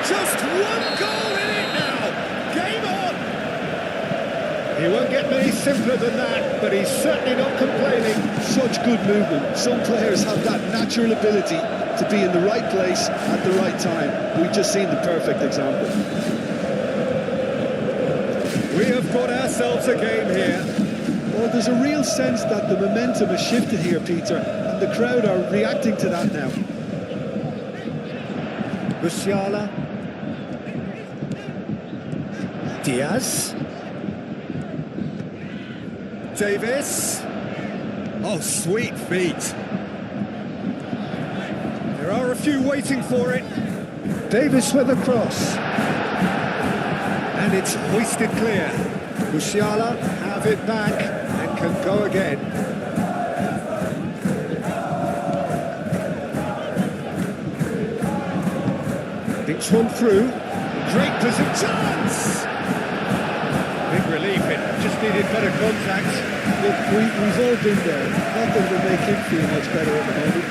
Just one goal in it now! Game on! He won't get many simpler than that, but he's certainly not complaining. Such good movement. Some players have that natural ability to be in the right place at the right time. We've just seen the perfect example. We have got ourselves a game here. Well, there's a real sense that the momentum has shifted here, Peter, and the crowd are reacting to that now. Musiala. Diaz. Davis. Oh, sweet feet. There are a few waiting for it. Davis with a cross. And it's hoisted clear. Musiala have it back and can go again. It's one through. Great position. Chance! Big relief. It just needed better contact. Look, we've all been there. Nothing will make him feel much better at the moment.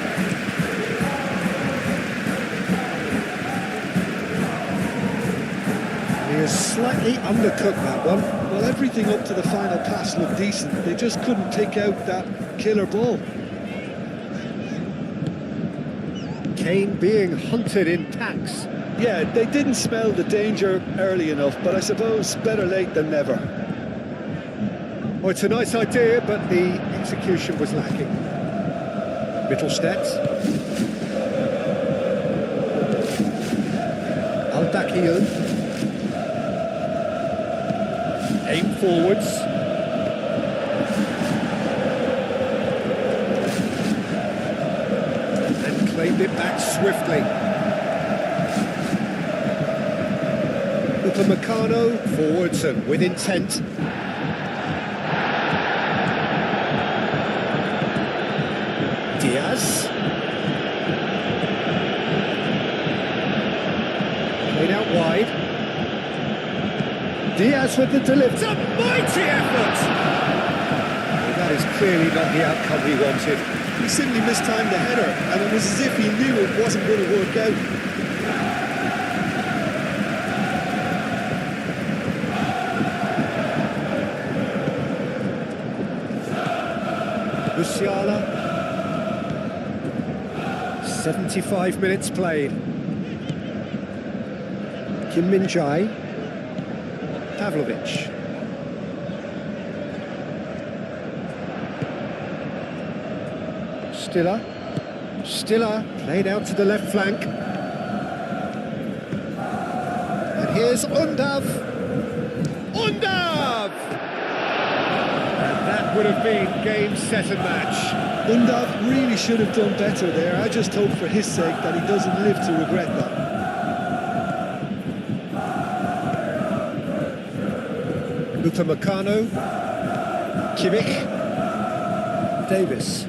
He is slightly undercooked, that one. Well, everything up to the final pass looked decent. They just couldn't pick out that killer ball. Kane being hunted in packs. Yeah, they didn't smell the danger early enough, but I suppose better late than never. Oh, it's a nice idea, but the execution was lacking. Mittelstadt. Al-Bakir. Aim forwards. it back swiftly. Upamecano forwards and with intent. Diaz. Played out wide. Diaz with the delivery. It's a mighty effort! Well, that is clearly not the outcome he wanted. He simply mistimed the header, and it was as if he knew it wasn't going to work out. Musiala. 75 minutes played. Kim Min-jae. Pavlovic. Stiller played out to the left flank. And here's Undav. And that would have been game, set and match. Undav really should have done better there. I just hope for his sake that he doesn't live to regret that. Upamecano. Kimmich. Davis.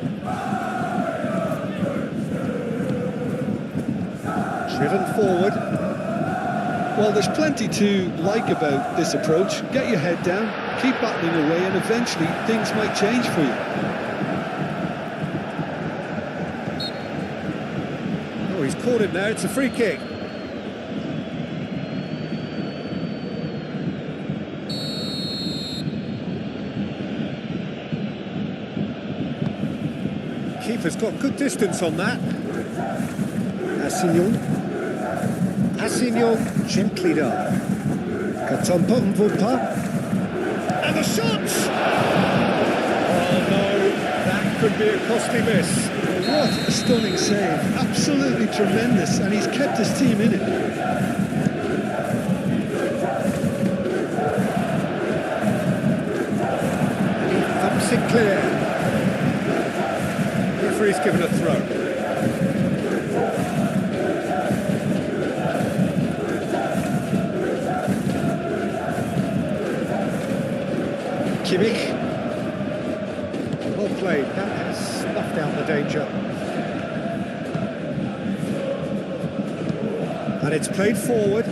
Driven forward. Well, there's plenty to like about this approach. Get your head down, keep battling away, and eventually things might change for you. Oh, he's caught him there. It's a free kick. Keeper's got good distance on that. Assignon gently done. Katompa Mvumpa. And the shot! Oh no, that could be a costly miss. What a stunning save. Absolutely tremendous, and he's kept his team in it. And he thumps it clear. Referee's given a throw. Kimmich. Well played. That has snuffed out the danger. And it's played forward.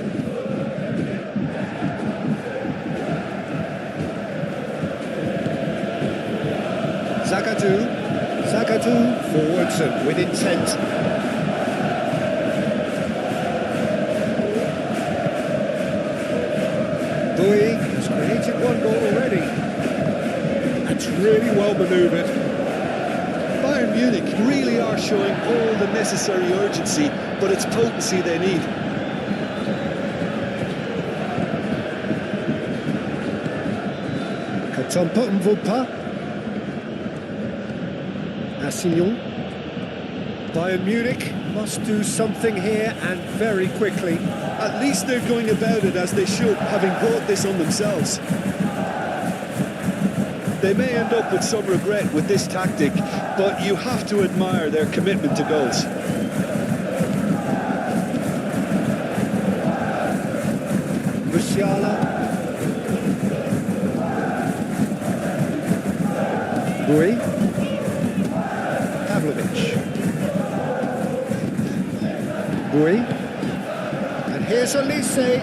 Zagadou forwards and with intent. Bui has created one goal already. That's really well manoeuvred. Bayern Munich really are showing all the necessary urgency, but it's potency they need. Katompa Mvumpa. Assignon. Bayern Munich must do something here, and very quickly. At least they're going about it as they should, having brought this on themselves. They may end up with some regret with this tactic, but you have to admire their commitment to goals. Musiala. Bui. Pavlovic. Bui. And here's Elise.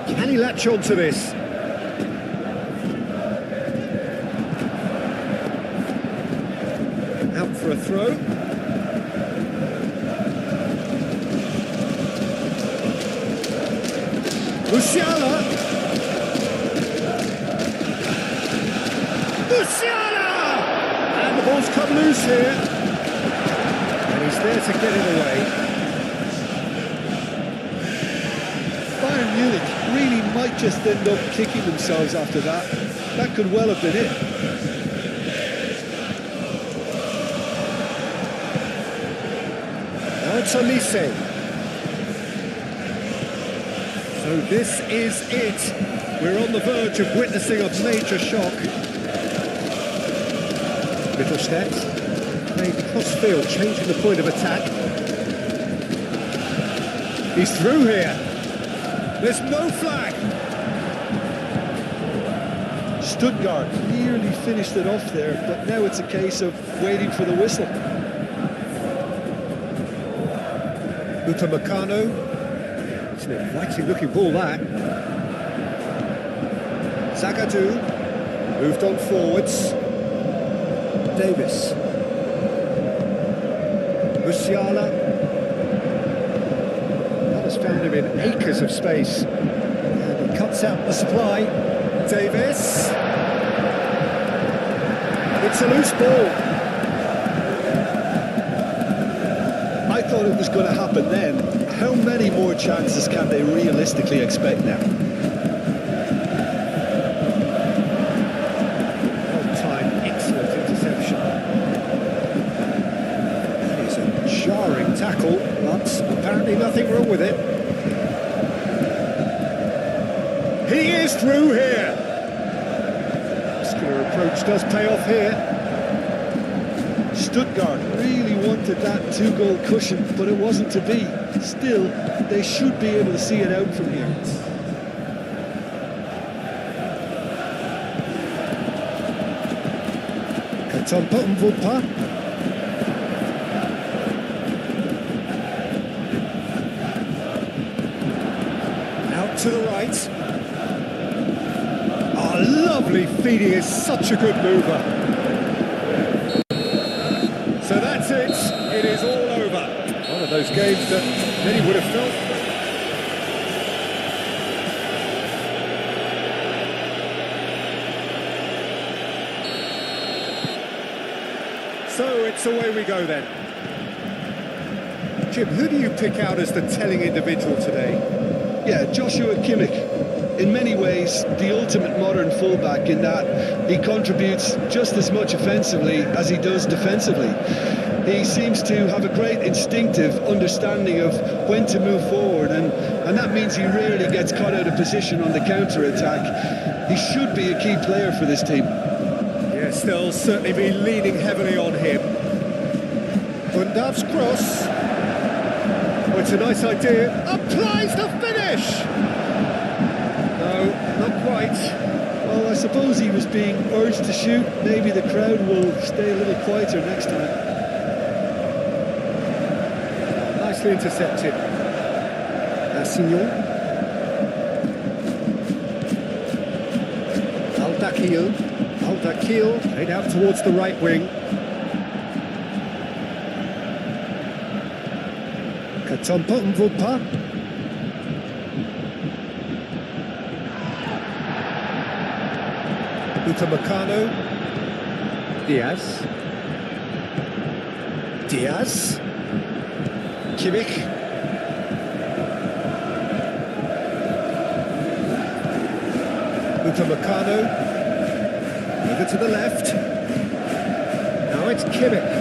Can he latch on to this? Out for a throw. Musiala! And the ball's come loose here. And he's there to get it away. Bayern Munich really might just end up kicking themselves after that. That could well have been it. Now it's Elise. So this is it. We're on the verge of witnessing a major shock. Mittelstadt played cross-field, changing the point of attack. He's through here. There's no flag. Stuttgart nearly finished it off there, but now it's a case of waiting for the whistle. Upamecano. It's an inviting looking ball, that. Zagadou. Moved on forwards. Davis. Musiala. That has found him in acres of space. And he cuts out the supply. Davis. It's a loose ball. I thought it was going to happen then. How many more chances can they realistically expect now? Well-timed, excellent interception. It's a jarring tackle, but apparently nothing wrong with it. He is through here. Muscular approach does pay off here. Stuttgart really wanted that two-goal cushion, but it wasn't to be. Still, they should be able to see it out from here. Katampa. Out to the right. Oh, lovely feeding, is such a good mover. So that's it. It is all over. One of those games that many would have felt. So it's away we go then. Jim, who do you pick out as the telling individual today? Yeah, Joshua Kimmich. In many ways, the ultimate modern fullback in that he contributes just as much offensively as he does defensively. He seems to have a great instinctive understanding of when to move forward, and that means he rarely gets caught out of position on the counter-attack. He should be a key player for this team. Yes, they'll certainly be leaning heavily on him. Gundav's cross. Oh, it's a nice idea. Applies the finish! No, not quite. Well, I suppose he was being urged to shoot. Maybe the crowd will stay a little quieter next time. Nicely intercepted. Assignon. Aldakil played out towards the right wing. Katampa Mvupa. Upamecano. Diaz. Kimmich. Upamecano. Over to the left. Now it's Kimmich.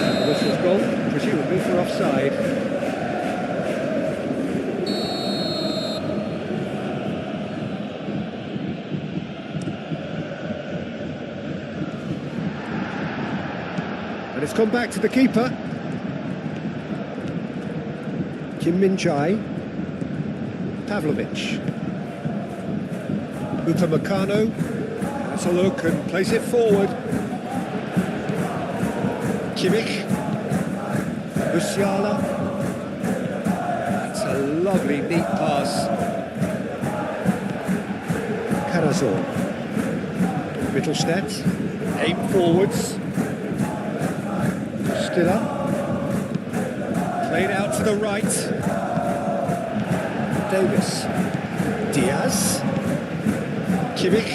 And the whistle's gone, presumably for offside. And it's gone back to the keeper. Kim Min-jae. Pavlovic. Upamecano. Has a look and plays it forward. Kimmich. Musiala. That's a lovely, neat pass. Karazor. Mittelstadt. Aim forwards. Stiller. Played out to the right. Davis. Diaz. Kimmich.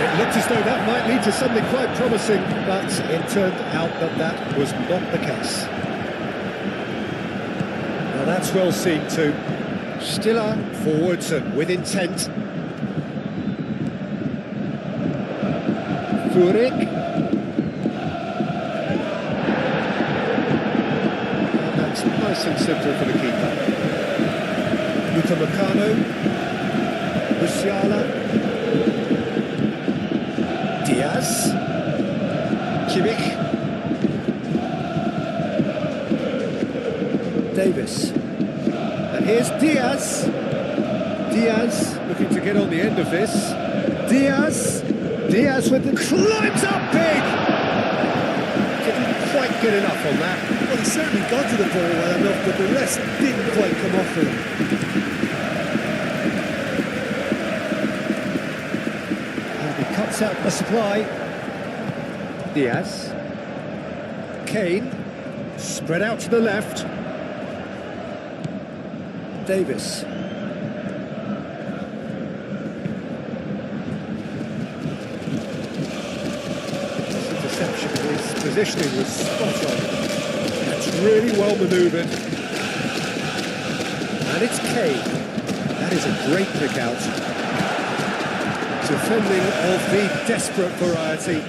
It looked as though that might lead to something quite promising, but it turned out that that was not the case. Now that's well seen too. Stiller forwards and with intent. Furyk. Nice and simple for the keeper. Upamecano, Musiala, Diaz, Kimmich, Davis, and here's Diaz. Diaz looking to get on the end of this. Diaz with the climbs up big. Didn't quite get enough on that. Well, he certainly got to the ball well enough, but the rest didn't quite come off him. And he cuts out the supply. Diaz, Kane, spread out to the left. Davis. His positioning was spot on. That's really well manoeuvred. And it's Kane. That is a great pick out. Defending of the desperate variety.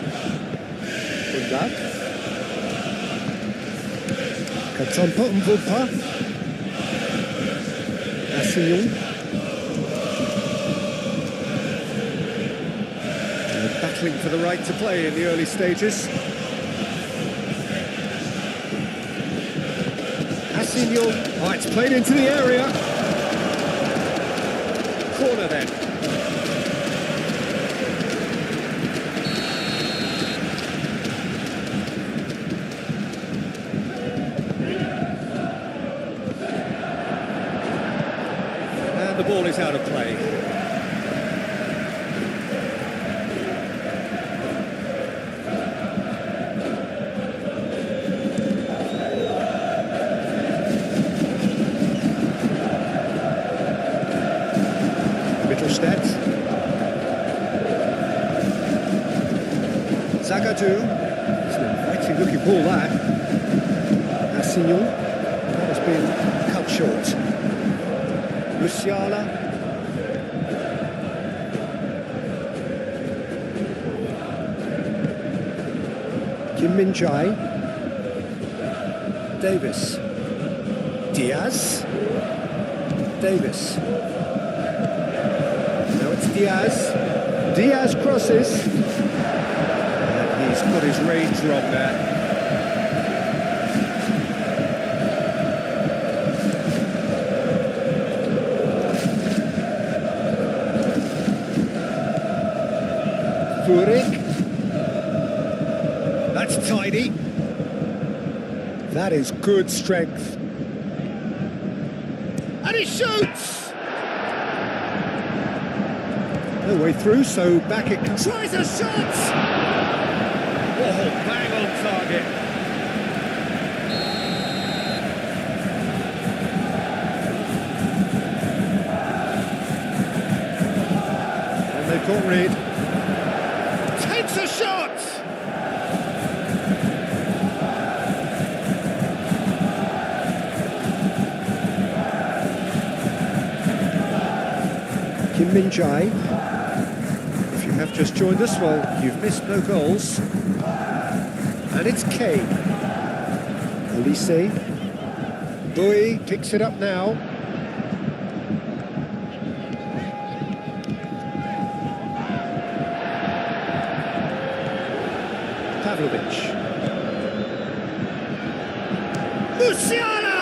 Bundad. Katompa Mvulpa. Assignon. Battling for the right to play in the early stages. Assignon. Oh, it's played into the area. Corner then. And the ball is out of play. Zagadou. It's an inviting looking ball there. Assignon. That has been cut short. Musiala. Kim Min-jae. Davis. Diaz. Davis. Now it's Diaz. Diaz crosses. And he's got his range wrong there. Furyk. That's tidy. That is good strength. And he shoots! No way through, so back it comes. Tries a shot! Oh, bang on target. And they've got rid. Takes a shot! Kim Min-jae. If you have just joined us, well, you've missed no goals. And it's Kane. Olise. Bui picks it up now. Pavlovic. Musiala!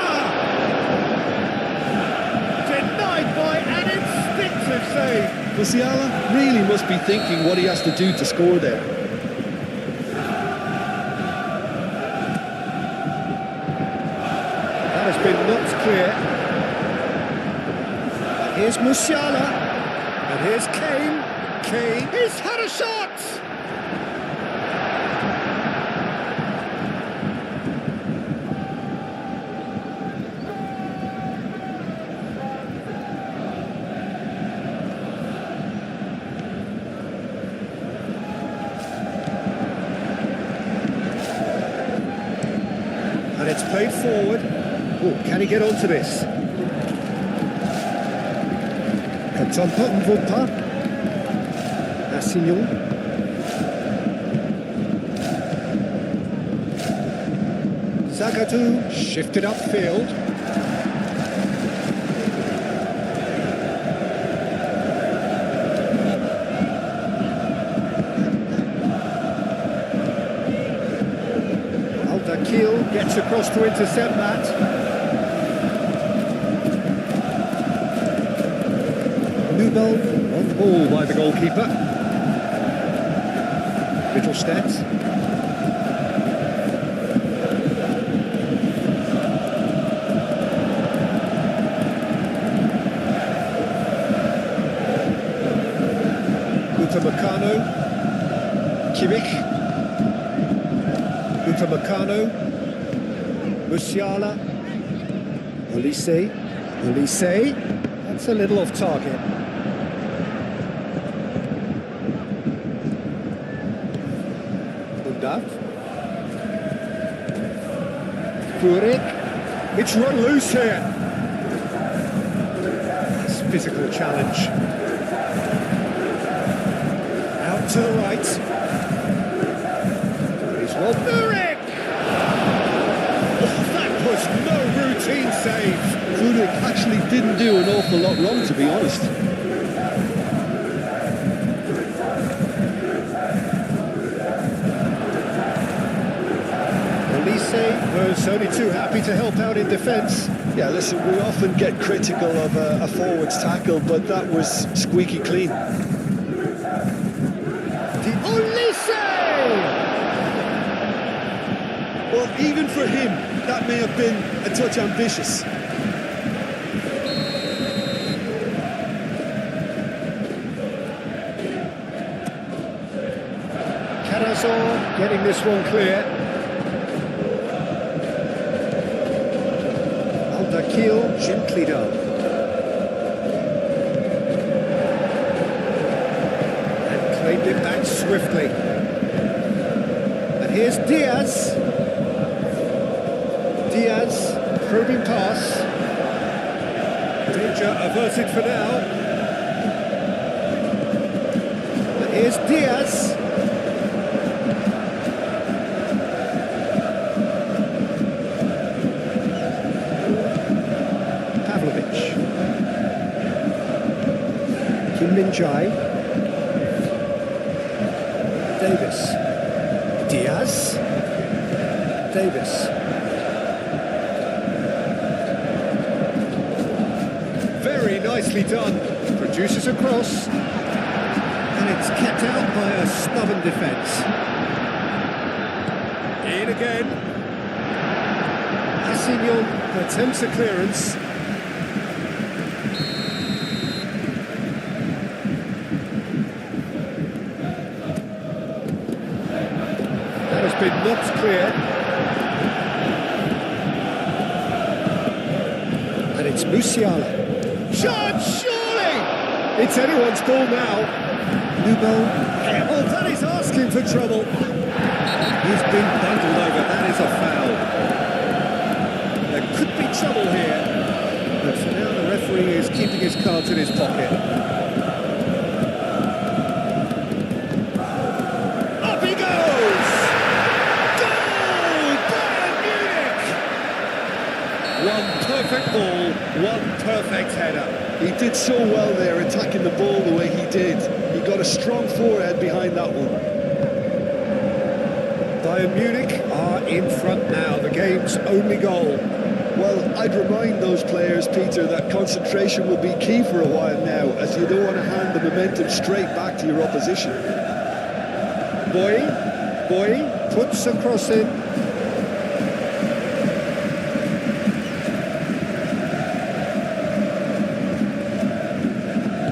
Denied by an instinctive save. Musiala really must be thinking what he has to do to score there. That has been knocked clear. And here's Musiala. And here's Kane. Kane. He's had a shot! And it's played forward. Oh, can he get onto this? Katompa Mvulpa. Assignon. Zagadou shifted upfield. gets across to intercept that. Nubel on the ball by the goalkeeper. Mittelstadt. Upamecano. Kimmich. Upamecano. Musiala. Olise. That's a little off target. Furyk. It's run loose here. It's a physical challenge. Out to the right. Here's Furyk. Oh, that was no routine save. Furyk actually didn't do an awful lot wrong, to be honest. Was only too happy to help out in defence. Yeah, listen, we often get critical of a forward's tackle, but that was squeaky clean. Olise! Well, even for him, that may have been a touch ambitious. Carazor getting this one clear. Keel gently done. And claimed it back swiftly. And here's Diaz. Probing pass. Danger averted for now. And here's Diaz. Minjai. Davis. Very nicely done. Produces a cross. And it's kept out by a stubborn defence. In again. Assignon attempts a clearance. Been knocked clear, and it's Musiala. Shot, surely! It's anyone's ball now. Nubel. Oh, that is asking for trouble. He's been bundled over. That is a foul. There could be trouble here, but for now the referee is keeping his cards in his pocket. Up he goes! One perfect ball, one perfect header. He did so well there, attacking the ball the way he did. He got a strong forehead behind that one. Bayern Munich are in front now, the game's only goal. Well, I'd remind those players, Peter, that concentration will be key for a while now, as you don't want to hand the momentum straight back to your opposition. Boy puts a cross in.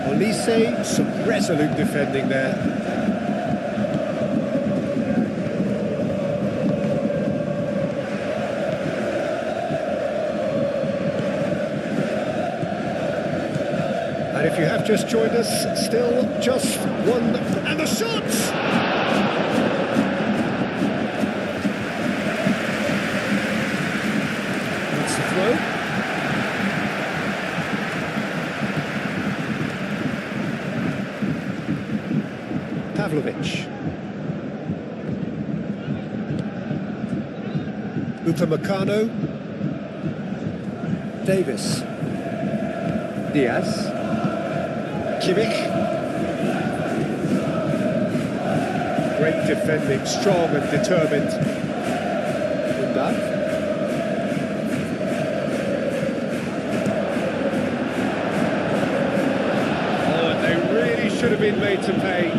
Olise, some resolute defending there. And if you have just joined us, still just one, and the shot! That's the throw. Pavlovic. Upamecano. Davis. Diaz. Kimmich. Great defending, strong and determined. Undaf. should have been made to pay.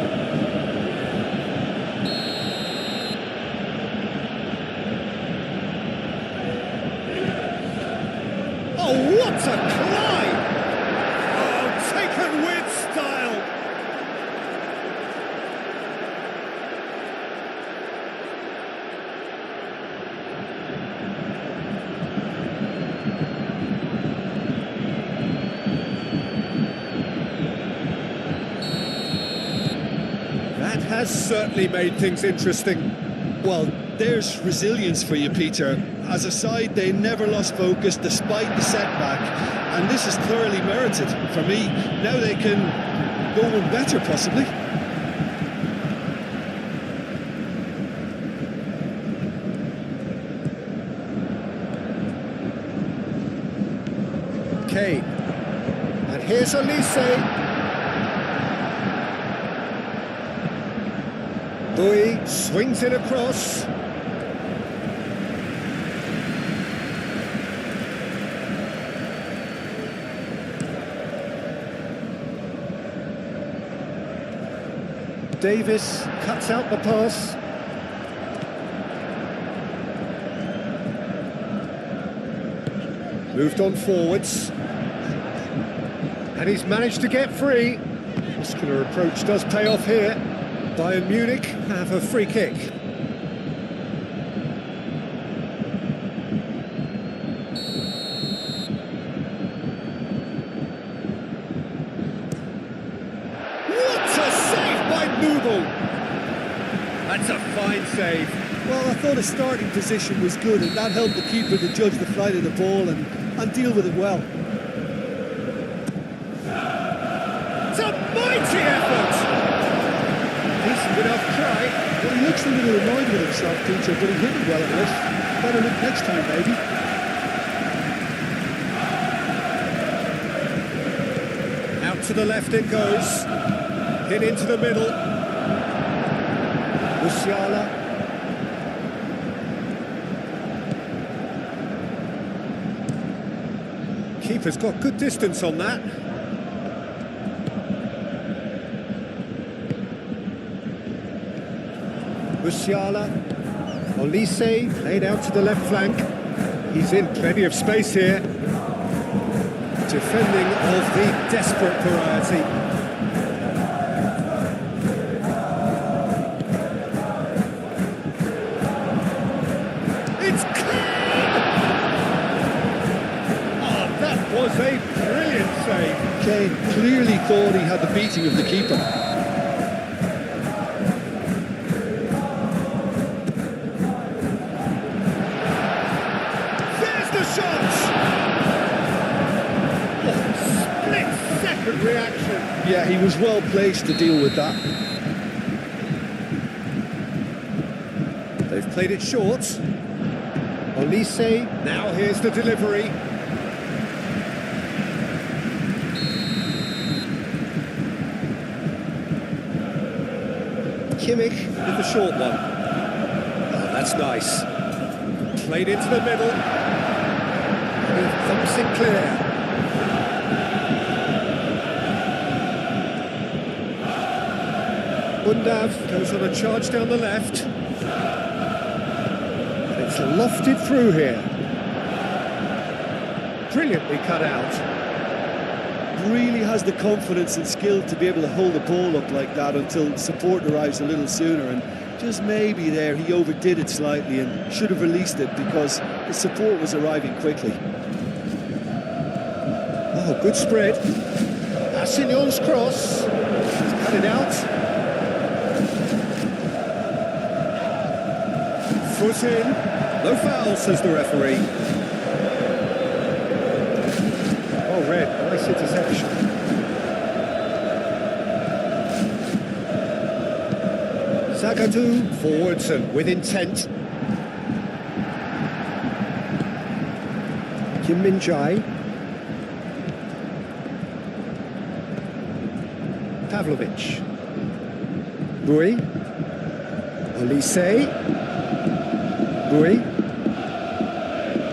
Oh, what a climb! Oh, taken with style! That has certainly made things interesting. Well, there's resilience for you, Peter. As a side, they never lost focus despite the setback, and this is thoroughly merited for me. Now they can go one better, possibly. Kane. And here's Olise. Bui swings it across. Davis cuts out the pass. Moved on forwards. And he's managed to get free. Muscular approach does pay off here. Bayern Munich have a free kick. What a save by Nubel! That's a fine save. Well, I thought his starting position was good, and that helped the keeper to judge the flight of the ball and deal with it well. It's a mighty effort! Decent enough try. Well, he looks a little annoyed with himself, Peter, but he hit it well enough. Better look next time, maybe. Out to the left it goes. Hit into the middle. Musiala. Keeper's got good distance on that. Musiala. Olise played out to the left flank. He's in plenty of space here. Defending of the desperate variety. It's clear! Oh, that was a brilliant save. Kane clearly thought he had the beating of the keeper. There's the shot! Oh, split-second reaction. Yeah, he was well placed to deal with that. They've played it short. Olise, now here's the delivery. Kimmich with the short one. Oh, that's nice. Played into the middle. And he thumps it clear. Undav goes on a charge down the left. And it's lofted through here. Brilliantly cut out. Really has the confidence and skill to be able to hold the ball up like that until support arrives a little sooner, and just maybe there he overdid it slightly and should have released it because the support was arriving quickly. Oh, good spread. Assignon's cross. He's cut it out. Foot in. No foul, says the referee. Oh, red. Nice interception. Zagadou forwards and with intent. Kim Min-jae. Pavlovic. Bui. Olise. Bui.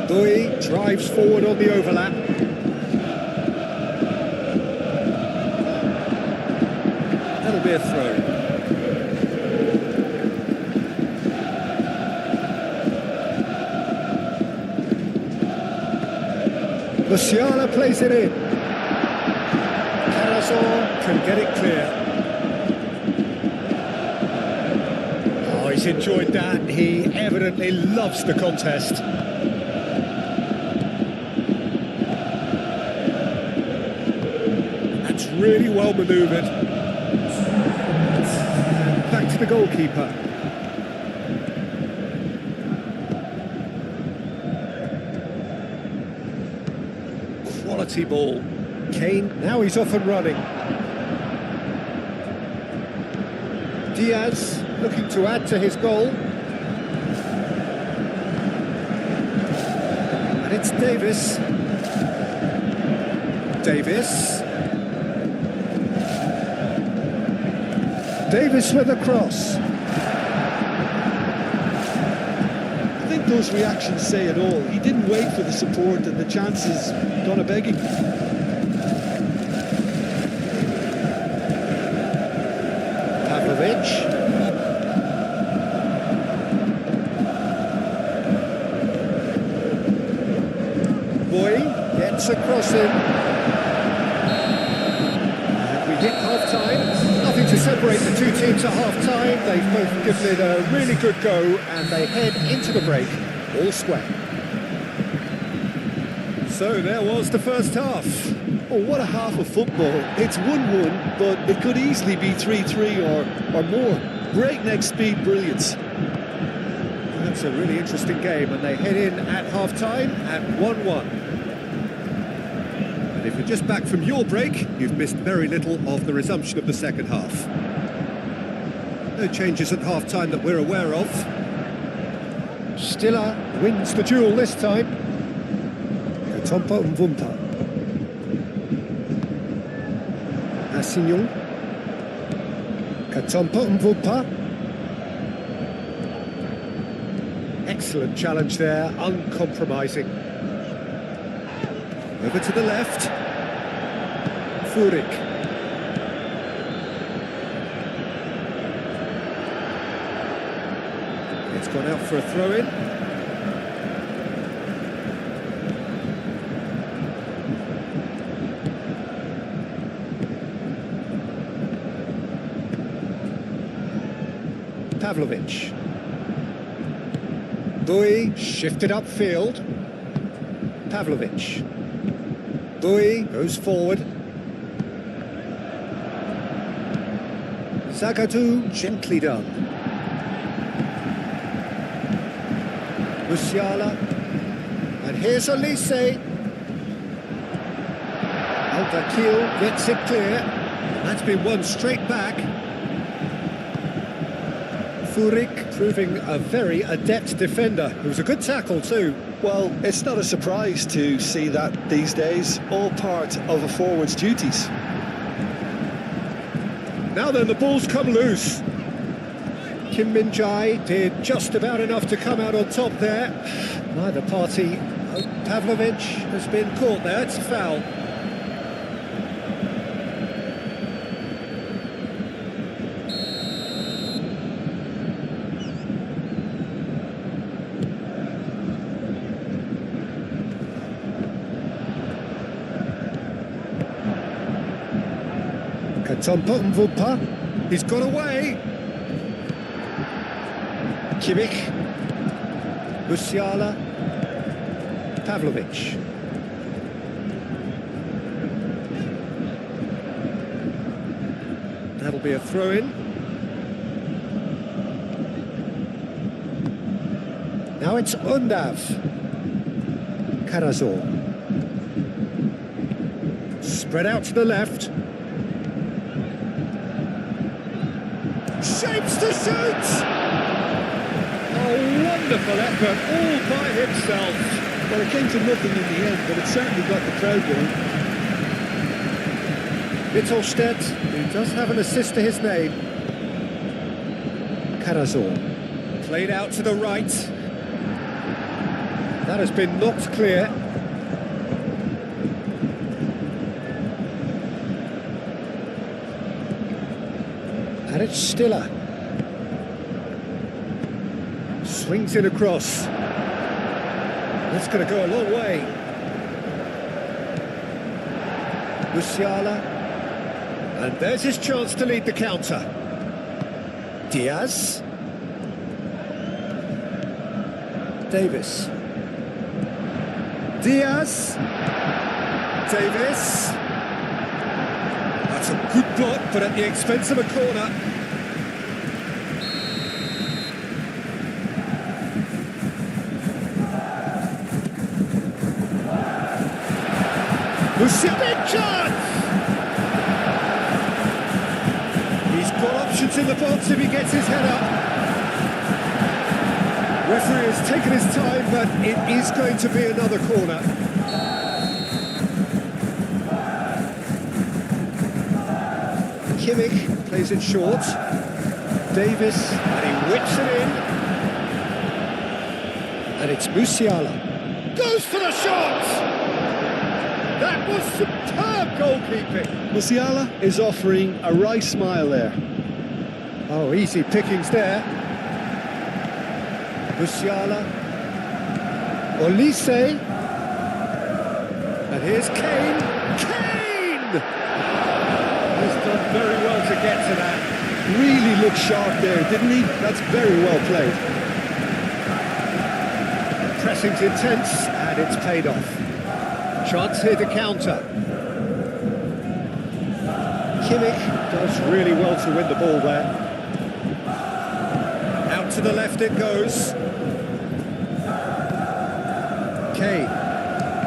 Bui drives forward on the overlap. clear throw. Musiala plays it in. Carazor can get it clear. Oh, he's enjoyed that. He evidently loves the contest. That's really well manoeuvred. Back to the goalkeeper. Quality ball. Kane, now he's off and running. Diaz looking to add to his goal. And it's Davis. Davis with a cross. I think those reactions say it all. He didn't wait for the support and the chances gone a begging. Pavlovic. Boy gets a cross in. And we hit half-time. Nothing to separate the two teams at half-time. They've both given it a really good go, and they head into the break all square. So there was the first half. Oh, what a half of football. It's 1-1, but it could easily be 3-3 or more. Breakneck speed brilliance. That's a really interesting game, and they head in at half-time at 1-1. And if you're just back from your break, you've missed very little of the resumption of the second half. No changes at half-time that we're aware of. Stiller wins the duel this time. Katompa Mvumpa. Assignon. Katompa Mvumpa. Excellent challenge there, uncompromising. Over to the left. Furyk. It's gone out for a throw-in. Pavlovic. Bui shifted upfield. Pavlovic. Bui goes forward. Zagadou gently done. Musiala. And here's Olise. Al-Dakil gets it clear. That's been won straight back. Furyk proving a very adept defender. It was a good tackle too. Well, it's not a surprise to see that these days, all part of a forward's duties. Now then, the ball's come loose. Kim Min-jae did just about enough to come out on top there. Neither party. Pavlovic has been caught there. It's a foul. Katompa Mvumpa. He's got away. Kimmich. Musiala. Pavlovic. That'll be a throw-in. Now it's Undav. Carazor. Spread out to the left. Shapes to shoot! Oh, wonderful effort, all by himself. Well, it came to nothing in the end, but it certainly got the crowd going. Mittelstedt, who does have an assist to his name. Carazor. Played out to the right. That has been knocked clear. And it's Stiller. Swings it across. That's going to go a long way. Musiala. And there's his chance to lead the counter. Diaz. Davis. Diaz. Davis. That's a good block, but at the expense of a corner. Big chance! He's got options in the box if he gets his head up. Referee has taken his time, but it is going to be another corner. Kimmich plays it short. Davis, and he whips it in. And it's Musiala. Goes for the shot! That was superb goalkeeping. Musiala is offering a right smile there. Oh, easy pickings there. Musiala. Olise. And here's Kane. Kane! He's done very well to get to that. Really looked sharp there, didn't he? That's very well played. Pressing's intense, and it's paid off. Chance here to counter. Kimmich does really well to win the ball there. Out to the left it goes. Kane.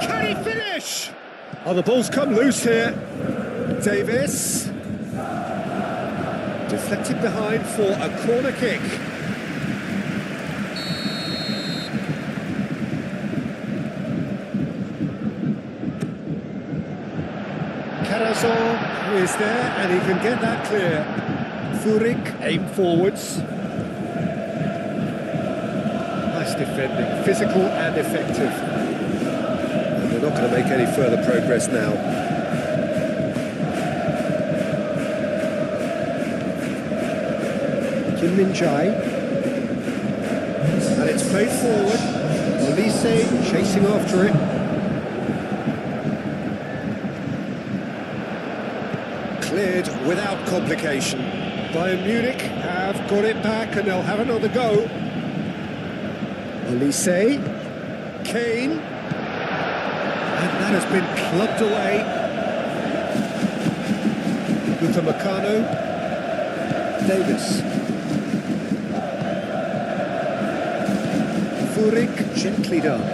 Can he finish? Oh, the ball's come loose here. Davis. Deflected behind for a corner kick. Carazor is there, and he can get that clear. Furyk aim forwards. Nice defending, physical and effective. And they're not going to make any further progress now. Kim Min-jae. And it's played forward. Olise chasing after it. Cleared without complication. Bayern Munich have got it back and they'll have another go. Olise, Kane, and that has been clubbed away. Upamecano, Davis. Furyk, gently done.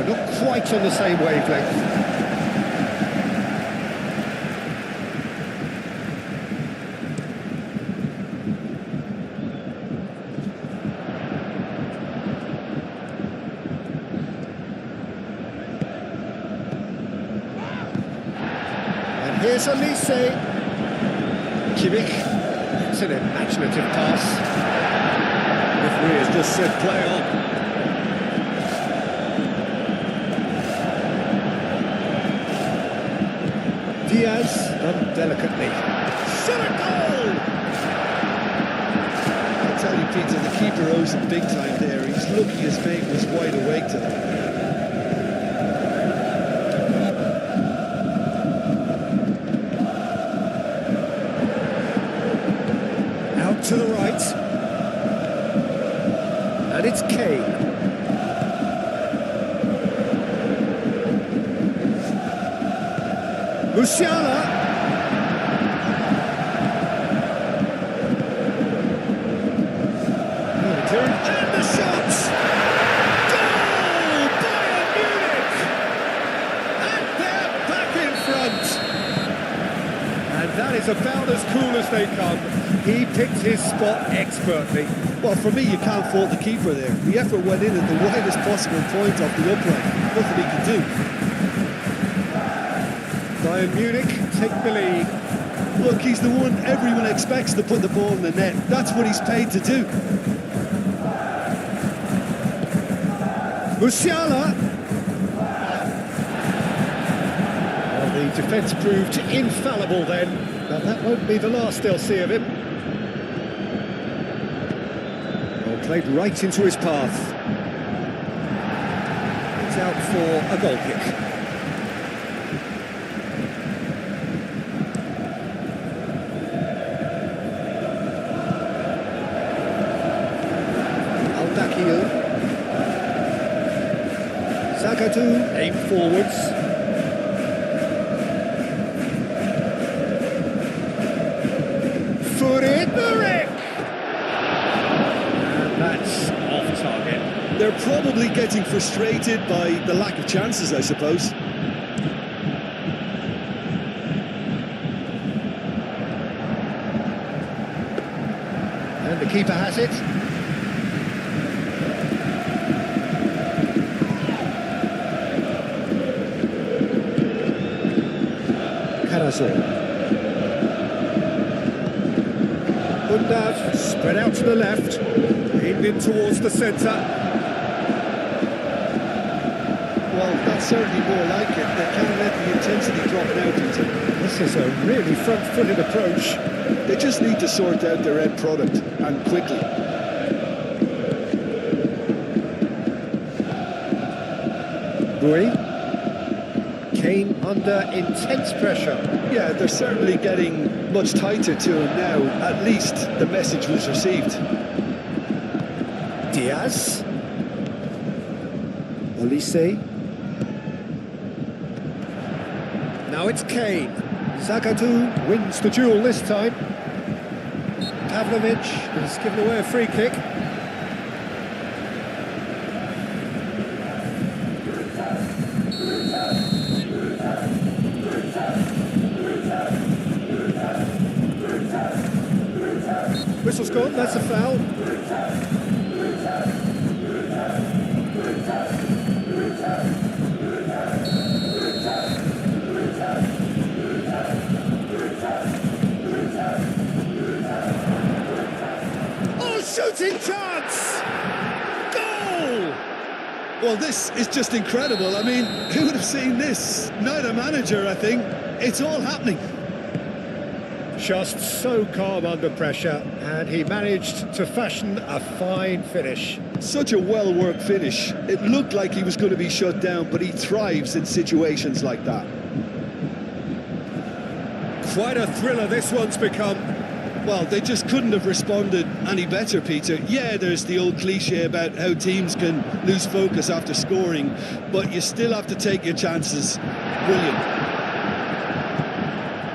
Not quite on the same wavelength. Here's Olise. Kimmich. It's an imaginative pass. Referee has just said play on. Diaz, done delicately. Shot a goal! I tell you, Peter, the keeper owes him big time there. He's lucky his mate was wide awake today. To the right, and it's Kane. Musiala. And the shot! Goal! Bayern Munich! And they're back in front! And that is about as cool as they come. He picked his spot expertly. Well, for me, you can't fault the keeper there. The effort went in at the widest possible point off the upright. Nothing he could do. Bayern Munich take the lead. Look, he's the one everyone expects to put the ball in the net. That's what he's paid to do. Musiala. The defence proved infallible then, but that won't be the last they'll see of him. Well, played right into his path. It's out for a goal kick. Zakatu, aim forwards. Furik! And that's off target. They're probably getting frustrated by the lack of chances, I suppose. And the keeper has it. Undav spread out to the left, aimed in towards the centre. Well, that's certainly more like it. They can't let the intensity drop now, Peter. This is a really front-footed approach. They just need to sort out their end product, and quickly. Bui. Kane under intense pressure. Yeah, they're certainly getting much tighter to him now. At least the message was received. Diaz. Olise. Now it's Kane. Zagadou wins the duel this time. Pavlovic has given away a free kick. Whistle's gone, that's a foul. Oh, shooting chance! Goal! Well, this is just incredible. I mean, who would have seen this? Not a manager, I think. It's all happening. Just so calm under pressure, and he managed to fashion a fine finish. Such a well-worked finish. It looked like he was going to be shut down, but he thrives in situations like that. Quite a thriller this one's become. Well, they just couldn't have responded any better, Peter. Yeah, there's the old cliche about how teams can lose focus after scoring, but you still have to take your chances. Brilliant.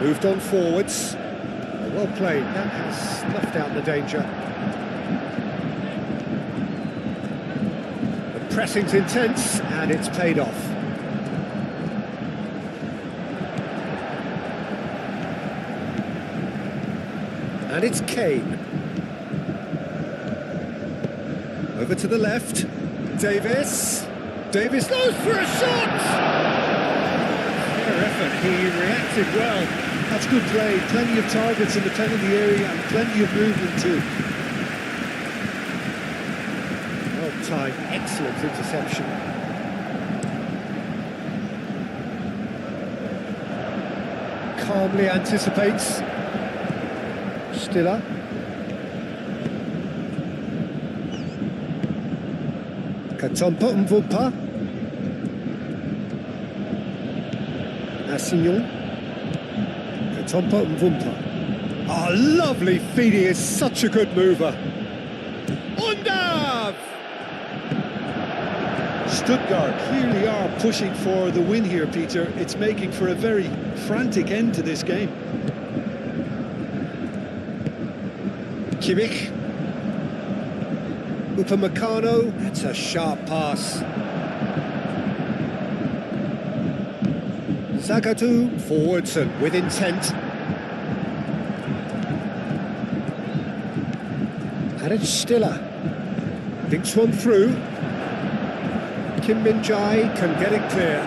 Moved on forwards. Well played, that has snuffed out the danger. The pressing's intense and it's paid off. And it's Kane. Over to the left. Davis. Davis goes for a shot! Fair effort, he reacted well. That's good play. Plenty of targets in the penalty area and plenty of movement too. Well timed, excellent interception. Calmly anticipates. Stiller. Katompa Mvumpa. Assignon. Katompa Mvumpa. Oh, lovely feed, he is such a good mover. Undav! Stuttgart clearly are pushing for the win here, Peter. It's making for a very frantic end to this game. Kimmich. Upamecano, that's a sharp pass. Zagadou, forwards and with intent. And it's Stiller. Thinks one through. Kim Min-jae can get it clear.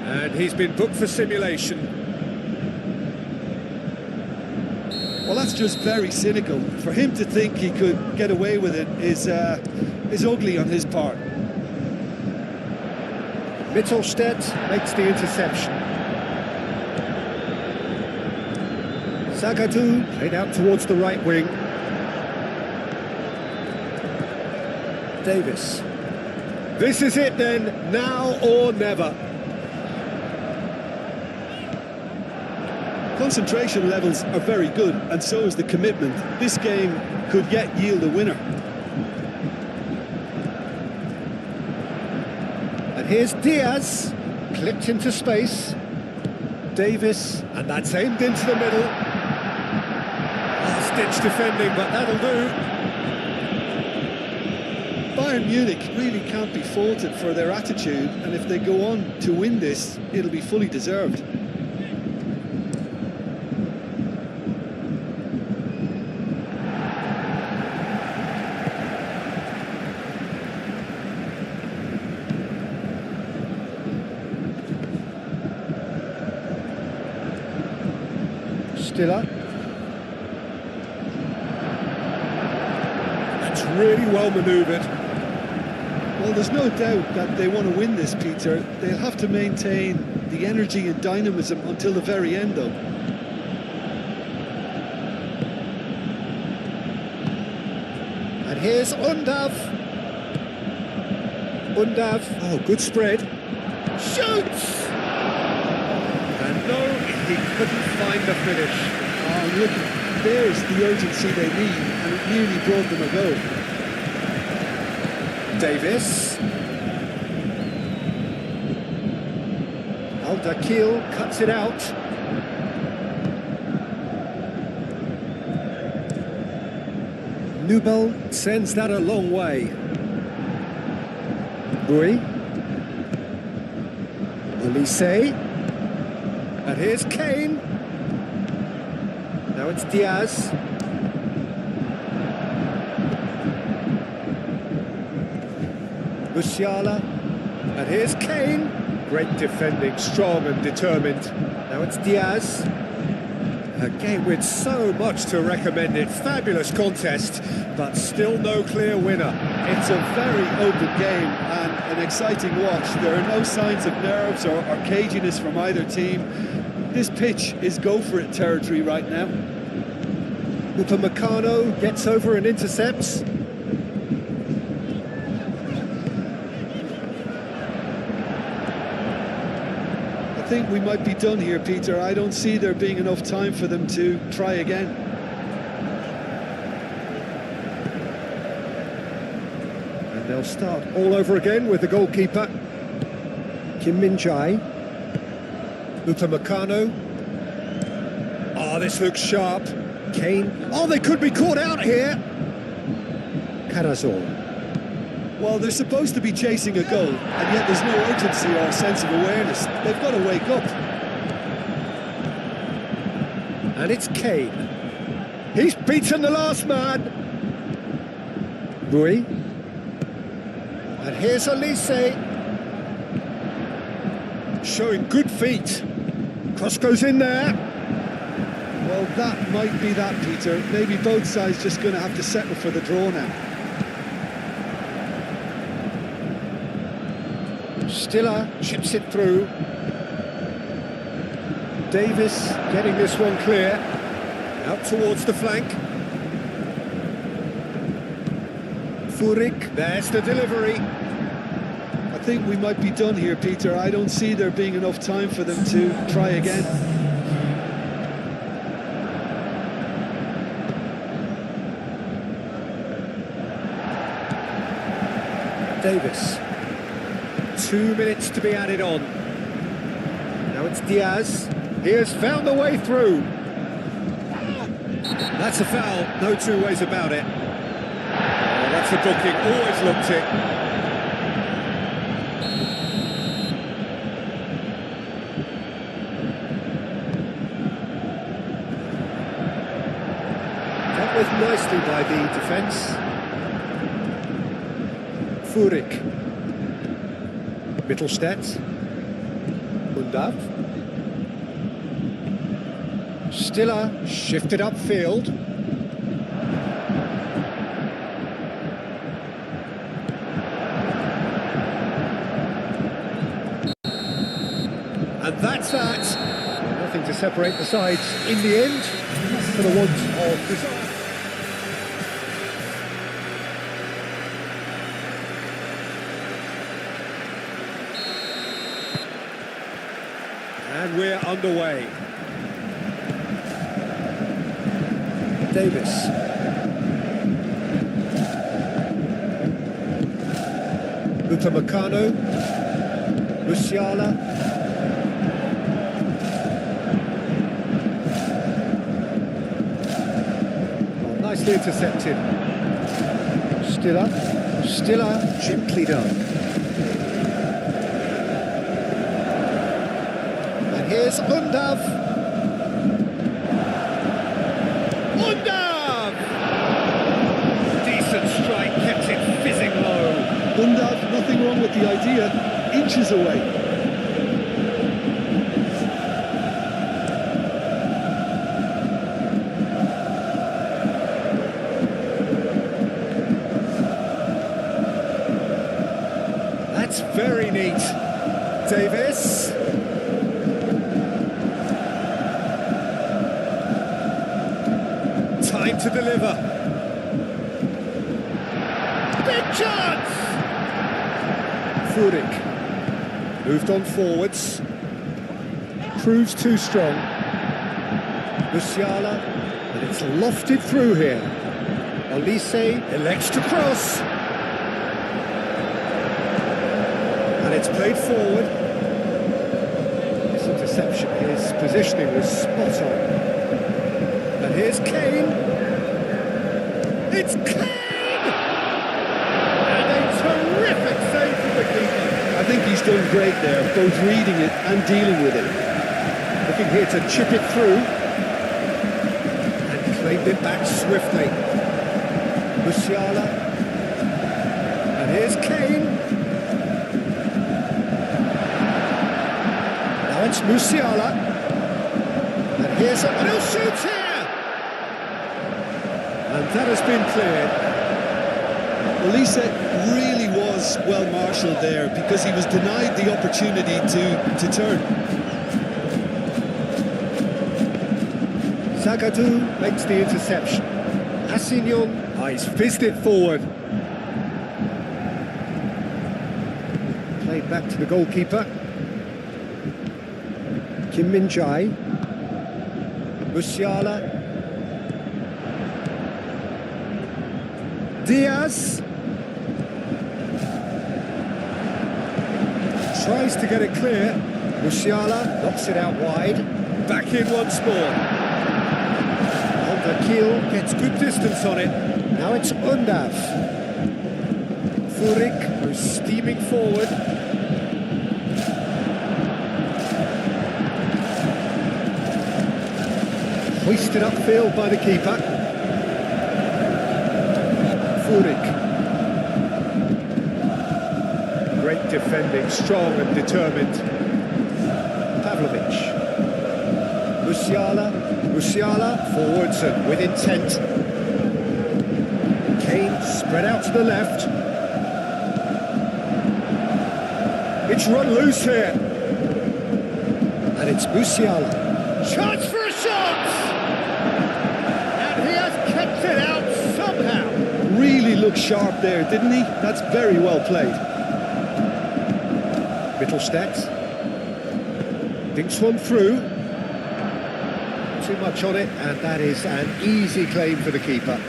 And he's been booked for simulation. Well, that's just very cynical. For him to think he could get away with it is is ugly on his part. Mittelstädt makes the interception. Zagadou played out towards the right wing. Davis. This is it then, now or never. Concentration levels are very good, and so is the commitment. This game could yet yield a winner. And here's Diaz, clipped into space. Davis, and that's aimed into the middle. Last-ditch defending, but that'll do. Bayern Munich really can't be faulted for their attitude, and if they go on to win this, it'll be fully deserved. Stiller. That's really well manoeuvred. Well, there's no doubt that they want to win this, Peter. They'll have to maintain the energy and dynamism until the very end, though. And here's Undav. Undav, oh, good spread. Shoots! And no, he couldn't find the finish. Oh, look, there's the urgency they need, and it nearly brought them a goal. Davis. Al-Dakil cuts it out. Nubel sends that a long way. Rui. Olise. And here's Kane. Now it's Diaz. Musiala. And here's Kane. Great defending, strong and determined. Now it's Diaz. A game with so much to recommend it. Fabulous contest, but still no clear winner. It's a very open game and an exciting watch. There are no signs of nerves or caginess from either team. This pitch is go-for-it territory right now. Upamecano gets over and intercepts. I think we might be done here, Peter. I don't see there being enough time for them to try again. And they'll start all over again with the goalkeeper. Kim Min-jae. Upamecano. Oh, this looks sharp. Kane. Oh, they could be caught out here. Carazor. Well, they're supposed to be chasing a goal, and yet there's no urgency or a sense of awareness. They've got to wake up. And it's Kane. He's beaten the last man. Rui. And here's Olise. Showing good feet. Cross goes in there. Well, that might be that, Peter. Maybe both sides just going to have to settle for the draw now. Stiller chips it through. Davis getting this one clear. Out towards the flank. Furyk, there's the delivery. I think we might be done here, Peter. I don't see there being enough time for them to try again. Davis. 2 minutes to be added on. Now it's Diaz. He has found the way through. That's a foul, no two ways about it. Oh, that's a booking, always looked it. Dealt with nicely by the defence. Furyk. Mittelstädt. Undav. Stiller shifted upfield. And that's that. Nothing to separate the sides in the end, for the want of desire. And we're underway. Davis. Upamecano. Musiala. Oh, nicely intercepted. Stiller, gently done. Here's Undav. Decent strike, kept it fizzing low. Undav, nothing wrong with the idea. Inches away. That's very neat. Davis. Time to deliver. Big chance! Furyk moved on forwards. Proves too strong. Musiala, and it's lofted through here. Olise elects to cross. And it's played forward. This interception, his positioning was spot on. And here's Kane. It's Kane! And a terrific save from the keeper. I think he's done great there, both reading it and dealing with it. Looking here to chip it through. And claimed it back swiftly. Musiala. And here's Kane. Now it's Musiala. And here's and he'll shoot here! And that has been cleared. Olise really was well marshalled there because he was denied the opportunity to turn. Zagadou makes the interception. Assignon, he's fizzed it forward. Played back to the goalkeeper. Kim Min-jae. Musiala. Diaz tries to get it clear. Musiala knocks it out wide. Back in once more. Kiel gets good distance on it. Now it's Undav. Furyk goes steaming forward. Hoisted upfield by the keeper. Furyk. Great defending, strong and determined. Pavlovic. Musiala forwards and with intent. Kane spread out to the left. It's run loose here. And it's Musiala. Chance for a shot! And he has kept it out somehow. Really looked sharp there, didn't he? That's very well played. Mittelstadt. Dinks one through. Too much on it, and that is an easy claim for the keeper.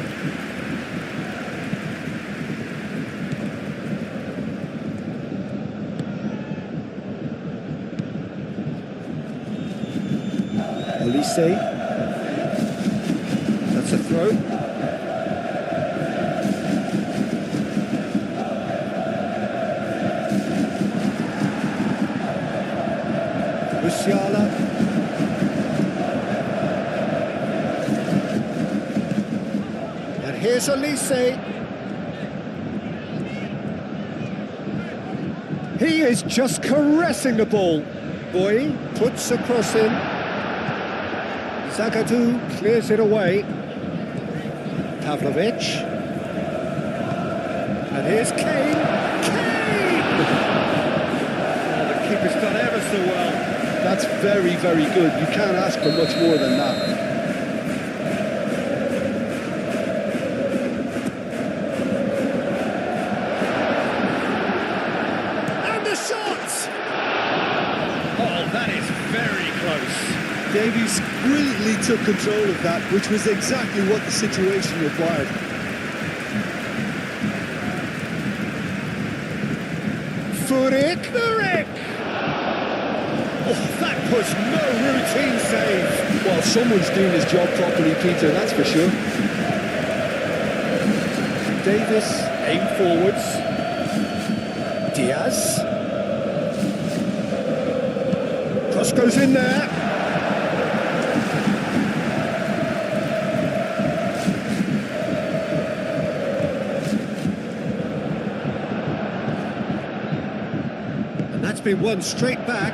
Olise. That's a throw. Musiala. Here's Olise. He is just caressing the ball. Boy puts a cross in. Zagadou clears it away. Pavlovic. And here's Kane. Kane! Oh, the keeper's done ever so well. That's very, very good. You can't ask for much more than that. And the shot! Oh, that is very close. Davies brilliantly took control of that, which was exactly what the situation required. Furyk! Oh, that was no routine save. Well, someone's doing his job properly, Peter, that's for sure. Davis, aim forwards. Diaz. Cross goes in there. And that's been won straight back.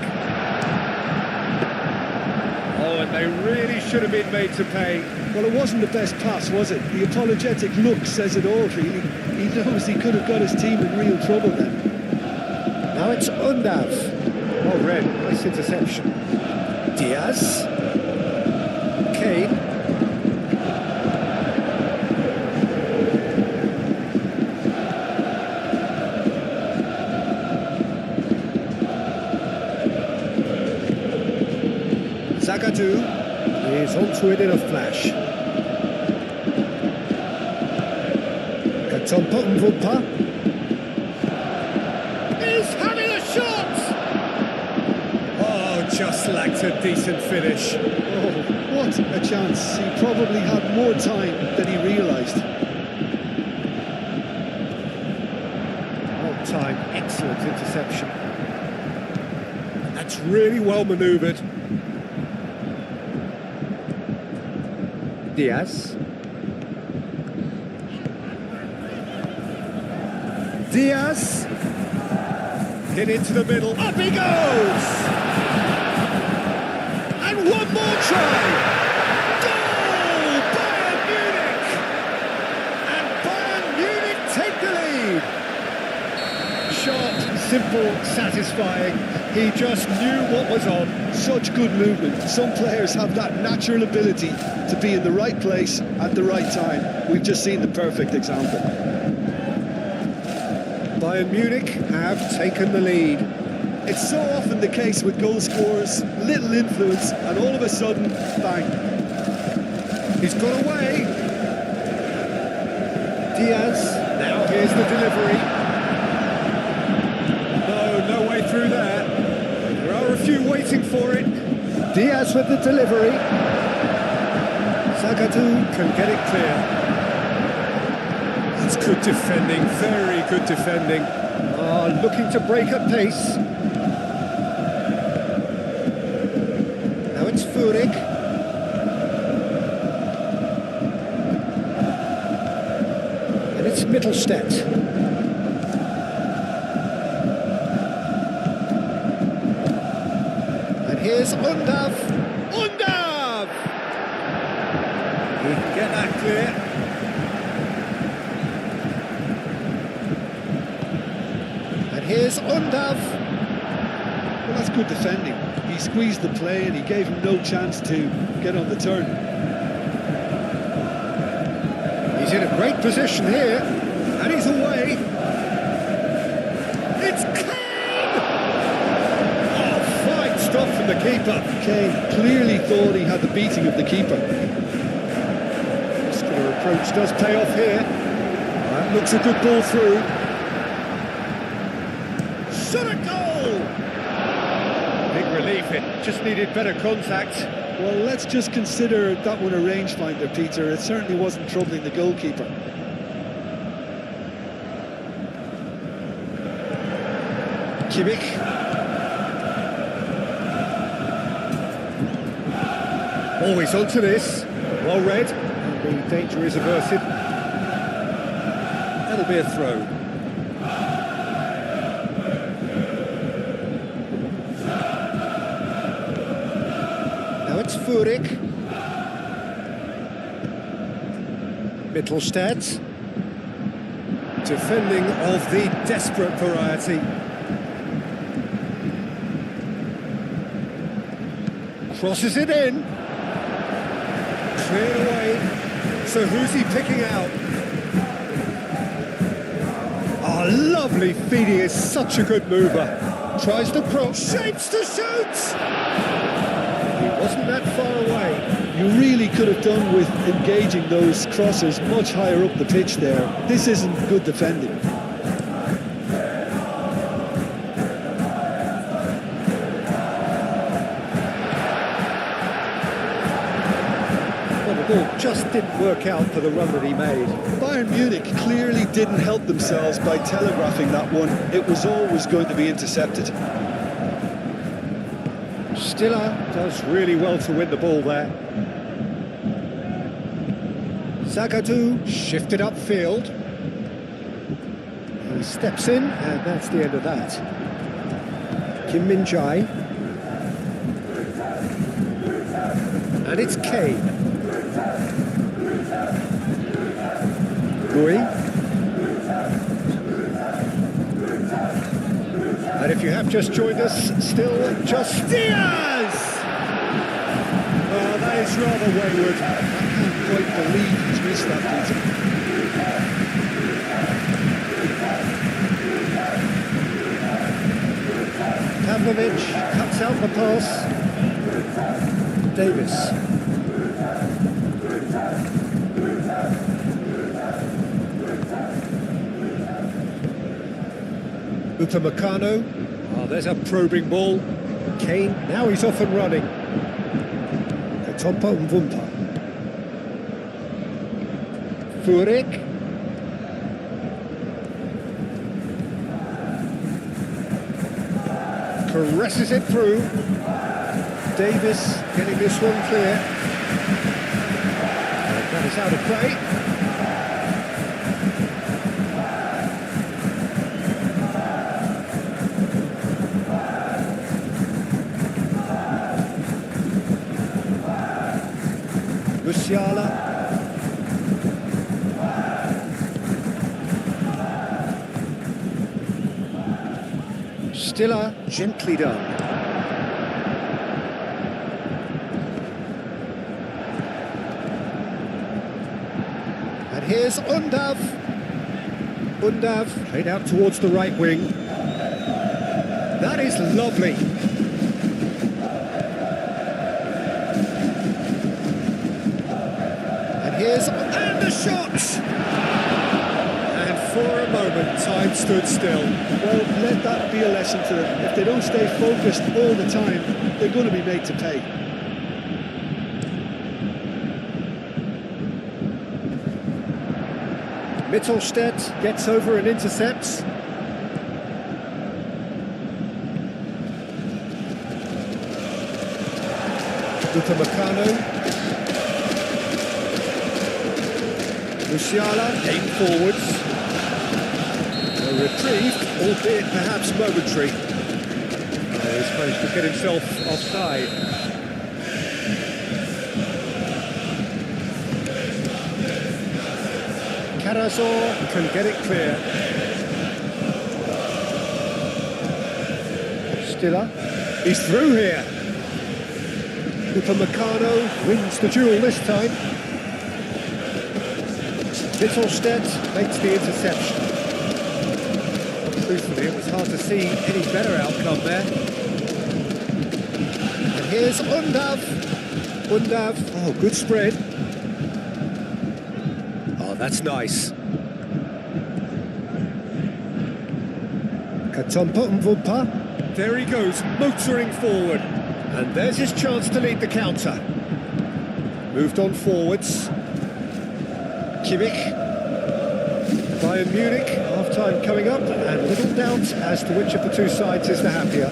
Oh, and they really should have been made to pay. Well, it wasn't the best pass, was it? The apologetic look says it all, really. He knows he could have got his team in real trouble then. Now it's Undav. Well read, nice interception. Diaz. Kane. Zagadou is onto it in a flash. Katompa is having a shot! Oh, just lacked a decent finish. Oh, what a chance. He probably had more time than he realised. On time, excellent interception. That's really well manoeuvred. Diaz. Hit into the middle. Up he goes! And one more try! Goal! Bayern Munich! And Bayern Munich take the lead! Sharp, simple, satisfying. He just knew what was on. Such good movement. Some players have that natural ability to be in the right place at the right time. We've just seen the perfect example. Bayern Munich have taken the lead. It's so often the case with goal scorers, little influence, and all of a sudden, bang. He's got away. Diaz, now here's the delivery. No way through there. There are a few waiting for it. Diaz with the delivery. Zagadou can get it clear. That's good defending, very good defending. Looking to break at pace. Now it's Furyk. And it's Mittelstädt. And here's Undav. He can get that clear. Here's Undav. Well, that's good defending. He squeezed the play and he gave him no chance to get on the turn. He's in a great position here. And he's away. It's Kane! Oh, fine stop from the keeper. Kane clearly thought he had the beating of the keeper. Muscular approach does pay off here. That looks a good ball through. Shot a goal! Big relief, it just needed better contact. Well, let's just consider that one a rangefinder, Peter. It certainly wasn't troubling the goalkeeper. Kimmich. Always onto this. Well read. And the danger is averted. That'll be a throw. It's Furyk. Mittelstädt. Defending of the desperate variety. Crosses it in. Cleared away. So who's he picking out? Oh, lovely feed. He is such a good mover. Tries the cross. Shapes to shoot! He wasn't that far away. You really could have done with engaging those crosses much higher up the pitch there. This isn't good defending. Well, the ball just didn't work out for the run that he made. Bayern Munich clearly didn't help themselves by telegraphing that one. It was always going to be intercepted. Stiller does really well to win the ball there. Zagadou shifted upfield. He steps in, and that's the end of that. Kim Min-jae. And it's Kane. Gui. And if you have just joined us, still just Diaz! Well, that is rather wayward. I can't quite believe he's missed that, Peter. Pavlovic cuts out the pass. Davis. Upamecano. Oh, there's a probing ball. Kane, now he's off and running. Katompa Mvumpa. Furyk. Caresses it through. Davis getting this one clear. And that is out of play. Musiala. Stiller, gently done. And here's Undav. Undav played out towards the right wing. That is lovely. And the shot! And for a moment, time stood still. Well, let that be a lesson to them. If they don't stay focused all the time, they're going to be made to pay. Mittelstädt gets over and intercepts. Upamecano. Musiala came forwards. A reprieve, albeit perhaps momentary. He's managed to get himself offside. Karazor can get it clear. Stiller. He's through here. Upamecano wins the duel this time. Mittelstädt makes the interception. Truthfully, it was hard to see any better outcome there. And here's Undav. Undav, oh, good spread. Oh, that's nice. Katompa Mvumpa. There he goes, motoring forward. And there's his chance to lead the counter. Moved on forwards. Kimmich. Bayern Munich, half-time coming up, and little doubt as to which of the two sides is the happier.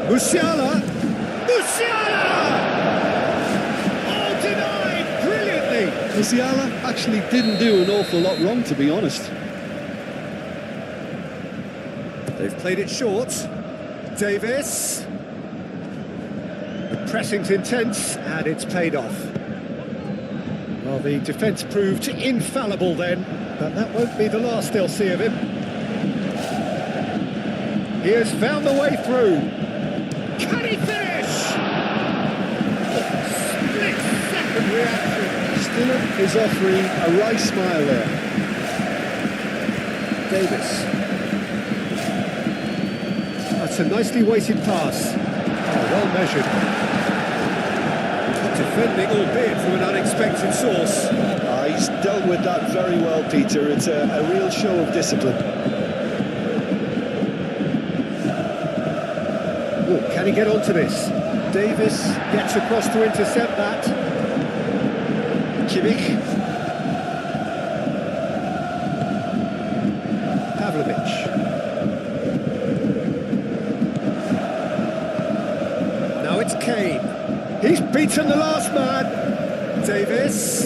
Musiala! Musiala! Oh, denied brilliantly! Musiala actually didn't do an awful lot wrong, to be honest. They've played it short. Davis. The pressing's intense, and it's paid off. Well, the defence proved infallible then. But that won't be the last they'll see of him. He has found the way through. Can he finish? Split-second reaction. Stiller is offering a wry smile there. Davis. That's a nicely weighted pass. Oh, well measured. Defending, albeit from an unexpected source. He's dealt with that very well, Peter. It's a real show of discipline. Oh, can he get onto this? Davis gets across to intercept that. Kimmich. Pavlovic. Now it's Kane. He's beaten the last man. Davis.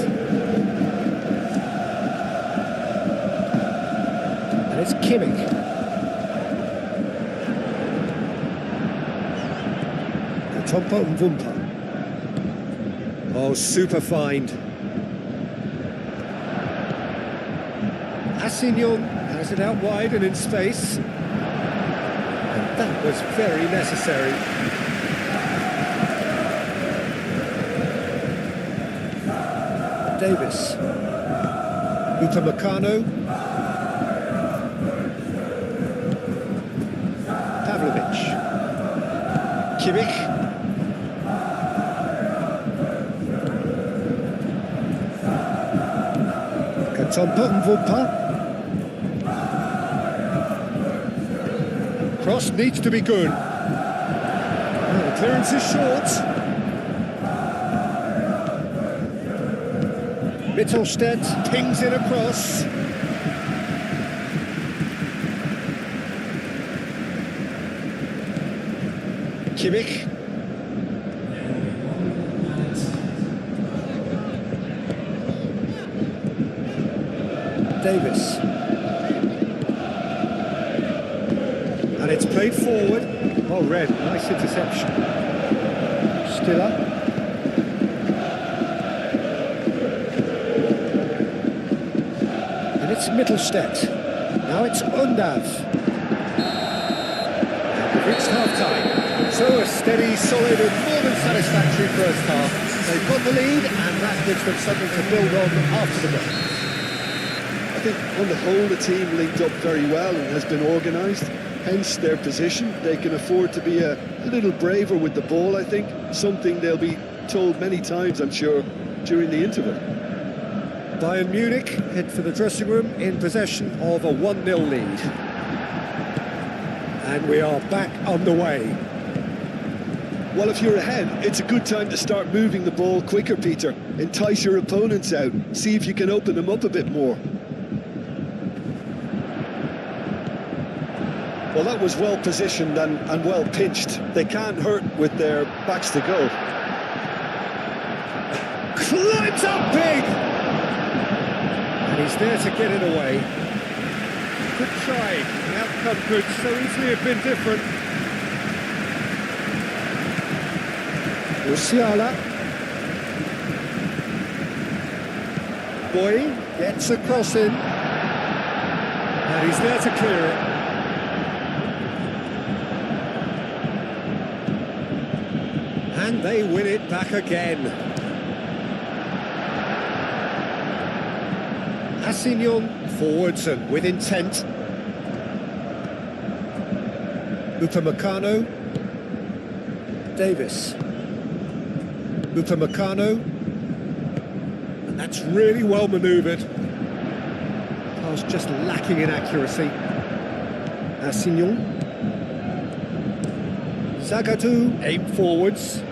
And it's Kimmich. Tompa and Wumpa. Oh, super find. Assignon has it out wide and in space. And that was very necessary. Davis. Upamecano. Pavlovic. Kimmich. Tompa and Wumpa. Cross needs to be good. Oh, the clearance is short. Mittelstadt pings it across. Kimmich. Davis. And it's played forward. Oh, red. Nice interception. Stiller. And it's Mittelstadt. Now it's Undav. We've reached half-time. So a steady, solid and more than satisfactory first half. They've got the lead and that gives them something to build on after the break. I think on the whole the team linked up very well and has been organised, hence their position. They can afford to be a little braver with the ball, I think, something they'll be told many times, I'm sure, during the interval. Bayern Munich head for the dressing room in possession of a 1-0 lead. And we are back underway. Well, if you're ahead, it's a good time to start moving the ball quicker, Peter. Entice your opponents out, see if you can open them up a bit more. Well, that was well positioned and well pitched. They can't hurt with their backs to go. Climbs up big! And he's there to get it away. Good try. The outcome could so easily have been different. Musiala. Boy gets a cross in. And he's there to clear it. And they win it back again. Assignon forwards and with intent. Upamecano. Davis. Upamecano. And that's really well manoeuvred. Pass just lacking in accuracy. Assignon. Zagadou aim forwards.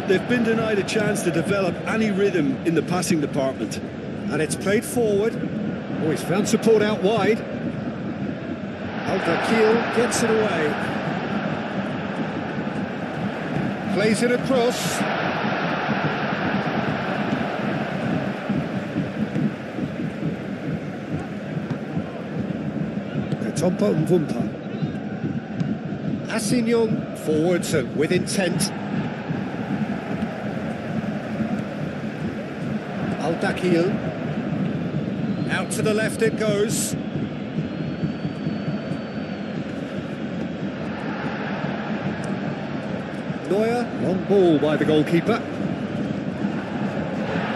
They've been denied a chance to develop any rhythm in the passing department. And it's played forward. Oh, he's found support out wide. Al-Dakil gets it away. Plays it across. Tompa and Wumpa. Assignon forwards and with intent. Al-Dakhil. Out to the left it goes. Neuer, long ball by the goalkeeper.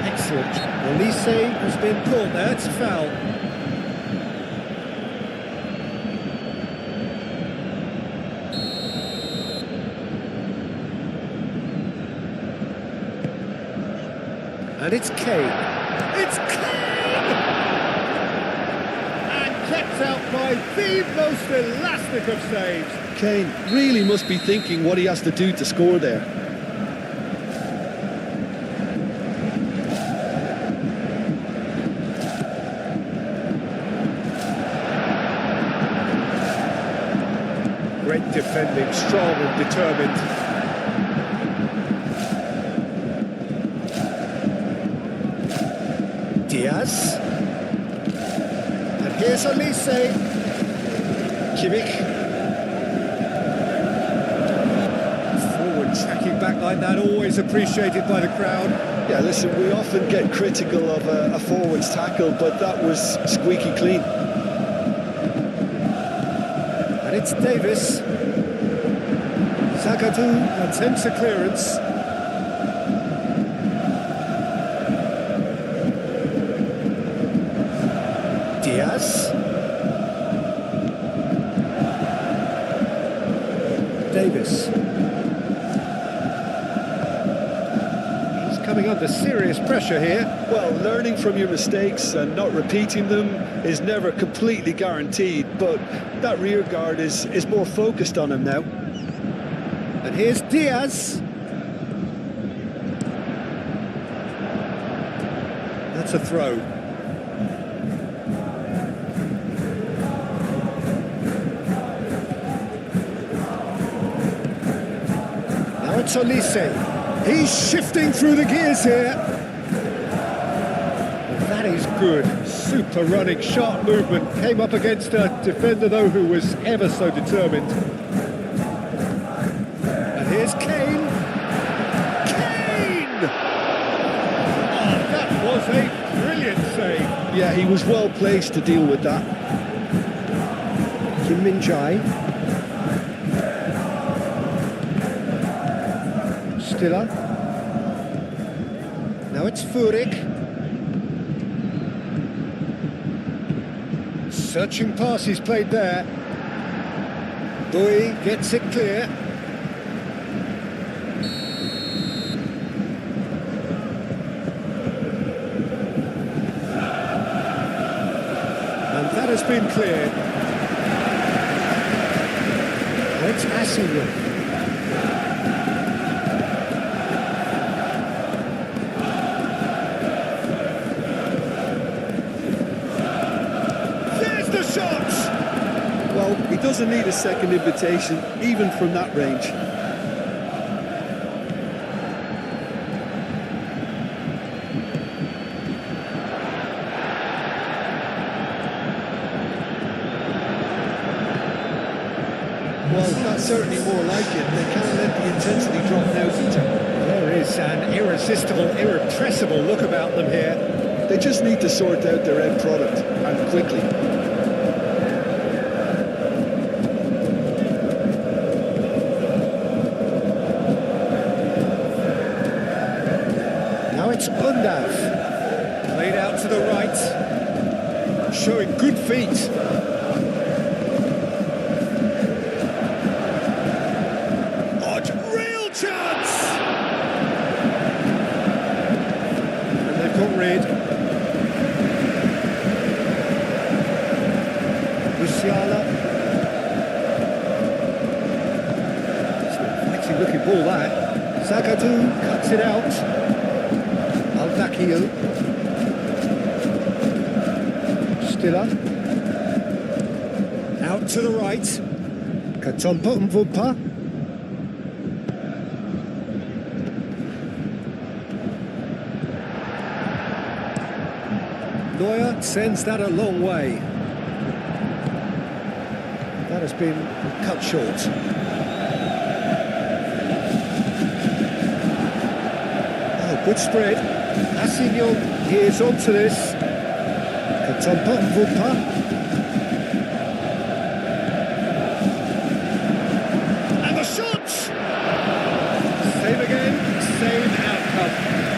Excellent. Olise has been caught there, it's a foul. And it's Kane. It's Kane! And kept out by the most elastic of saves. Kane really must be thinking what he has to do to score there. Great defending, strong and determined. Diaz. And here's Olise. Kimmich. Forward tracking back like that, always appreciated by the crowd. Yeah, listen, we often get critical of a forward's tackle, but that was squeaky clean. And it's Davis. Zagadou attempts a clearance. Diaz. Davis. He's coming under serious pressure here. Well, learning from your mistakes and not repeating them is never completely guaranteed, but that rear guard is more focused on him now. And here's Diaz. That's a throw. Now it's Olise. He's shifting through the gears here. That is good. Super running, sharp movement. Came up against a defender, though, who was ever so determined. And here's Kane. Kane! Oh, that was a brilliant save. Yeah, he was well placed to deal with that. Kim Min-jae. Stiller. Now it's Furyk. Searching pass he's played there. Bui gets it clear. And that has been cleared. Now it's Asington. Well, he doesn't need a second invitation, even from that range. Well, that's certainly more like it. They can't let the intensity drop now, Peter. There is an irresistible, irrepressible look about them here. They just need to sort out their end product, and quickly. Now it's Undav. Played out to the right. Showing good feet. Odd, real chance! And they've got rid. Musiala. It's an exciting looking ball that. Zagadou cuts it out. Al-Dakhil. Stiller. Out to the right. Katompa Mvumpa. Neuer sends that a long way. That has been cut short. Good spread. Assignon, he is onto this. Katompa, Vupa. And the shot! Same again, same outcome.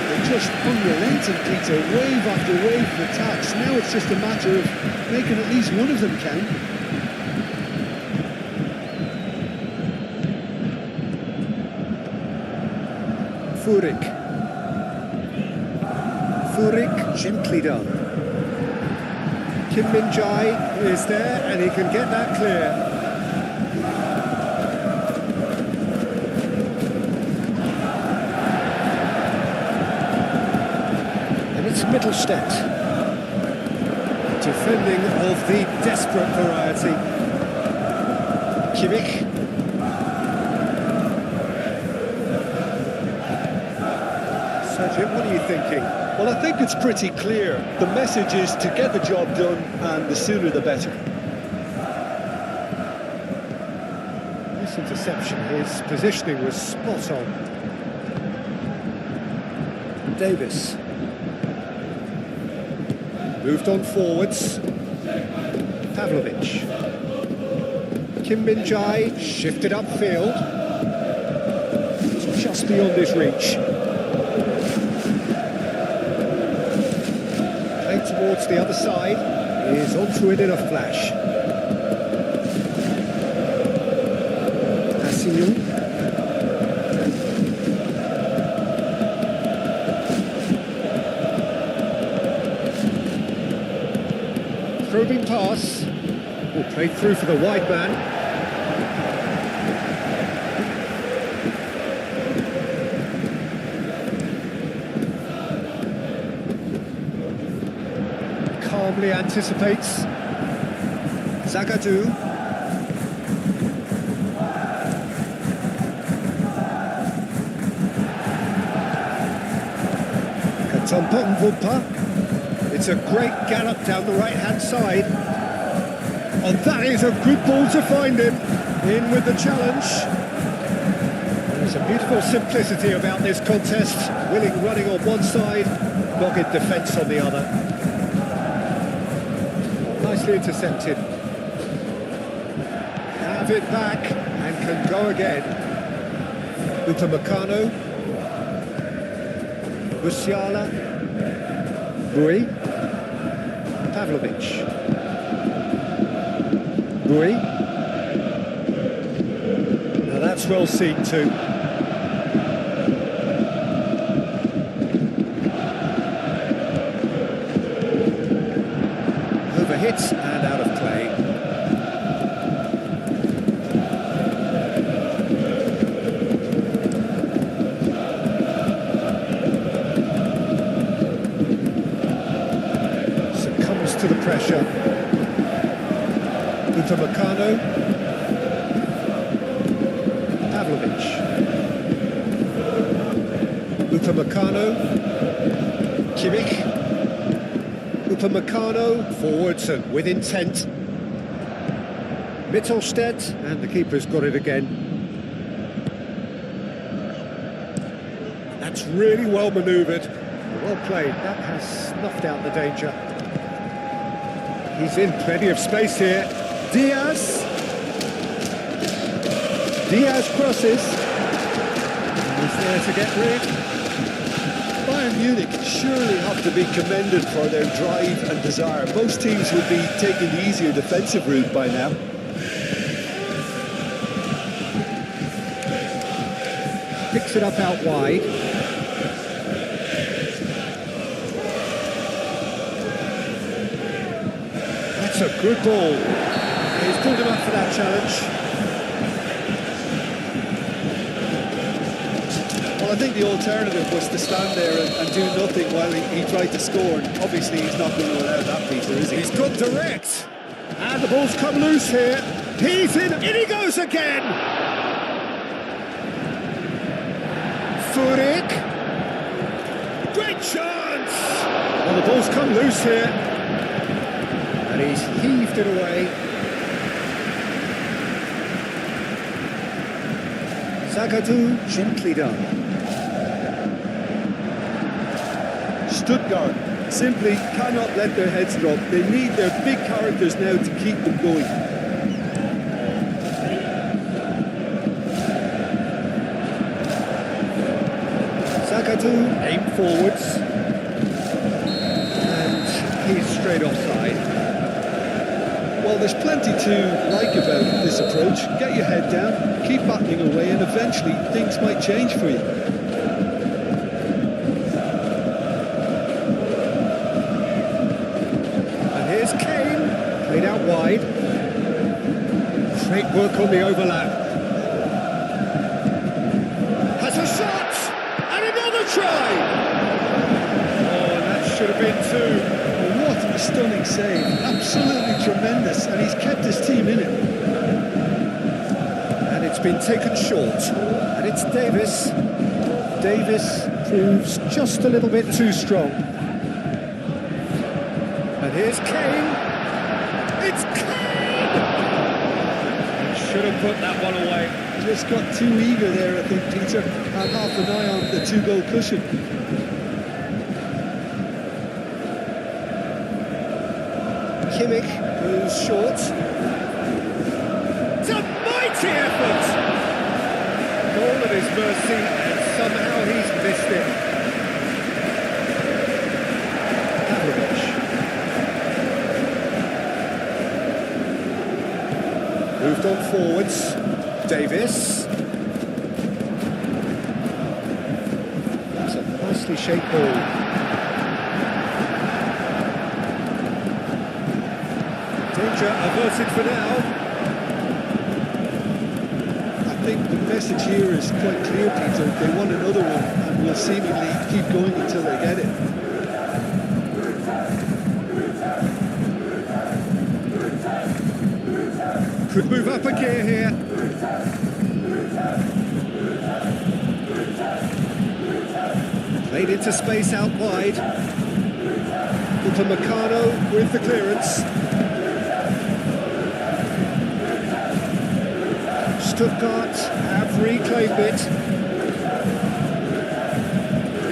They're just unrelenting, Peter, wave after wave of attacks. Now it's just a matter of making at least one of them count. Furyk, gently done. Kim Min-jae is there and he can get that clear. And it's Mittelstädt. Defending of the desperate variety. Kimmich. Sergio, what are you thinking? Well, I think it's pretty clear. The message is to get the job done, and the sooner the better. This interception, his positioning was spot on. Davis. Moved on forwards. Pavlovic. Kim Min-jae shifted upfield. It's just beyond his reach. Towards the other side, he is onto it in a flash. Assignon. Probing pass. Will play through for the wide man. Calmly anticipates. Zagadou. Katompa Mvumpa. It's a great gallop down the right-hand side. And that is a good ball to find him. In with the challenge. There's a beautiful simplicity about this contest. Willing running on one side, dogged defence on the other. Nicely intercepted. Have it back and can go again. Upamecano. Musiala. Bui. Pavlovic. Bui. Now that's well seen too. Hit and out of play. Succumbs to the pressure. Upamecano. Pavlovic. Upamecano. Kimmich. Upamecano forwards and with intent. Mittelstädt, and the keeper's got it again. That's really well manoeuvred. Well played. That has snuffed out the danger. He's in plenty of space here. Diaz. Diaz crosses. He's there to get rid. Bayern Munich surely have to be commended for their drive and desire. Most teams would be taking the easier defensive route by now. Picks it up out wide. That's a good ball. He's pulled him up for that challenge. Well, I think the alternative was to stand there and do nothing while he tried to score. And obviously, he's not going to allow that, Peter, is he? He's got direct. And the ball's come loose here. He's in he goes again. Furyk. Great chance. Well, the ball's come loose here. And he's heaved it away. Zagadou, gently done. Stuttgart simply cannot let their heads drop. They need their big characters now to keep them going. Sakatu aim forwards, and he's straight offside. Well, there's plenty to like about this approach. Get your head down, keep battling away, and eventually things might change for you. And here's Kane, played out wide. Great work on the overlap. Has a shot, and another try! Oh, that should have been two. What a stunning save, absolutely tremendous, and he's kept his team in it. And it's been taken short, and it's Davis. Davis proves just a little bit too strong. And here's Kane. It's Kane! Should have put that one away. Just got too eager there, I think, Peter. Had half an eye on the two-goal cushion. Kimmich goes short. It's a mighty effort! Goal at his mercy, and somehow he's missed it. Moved on forwards. Davis. That's a nicely shaped ball. Danger averted for now. I think the message here is quite clear, Peter. They want another one and will seemingly keep going until they get it. Could move up a gear here. Played into space out wide. Upamecano with the clearance. Stuttgart have reclaimed it.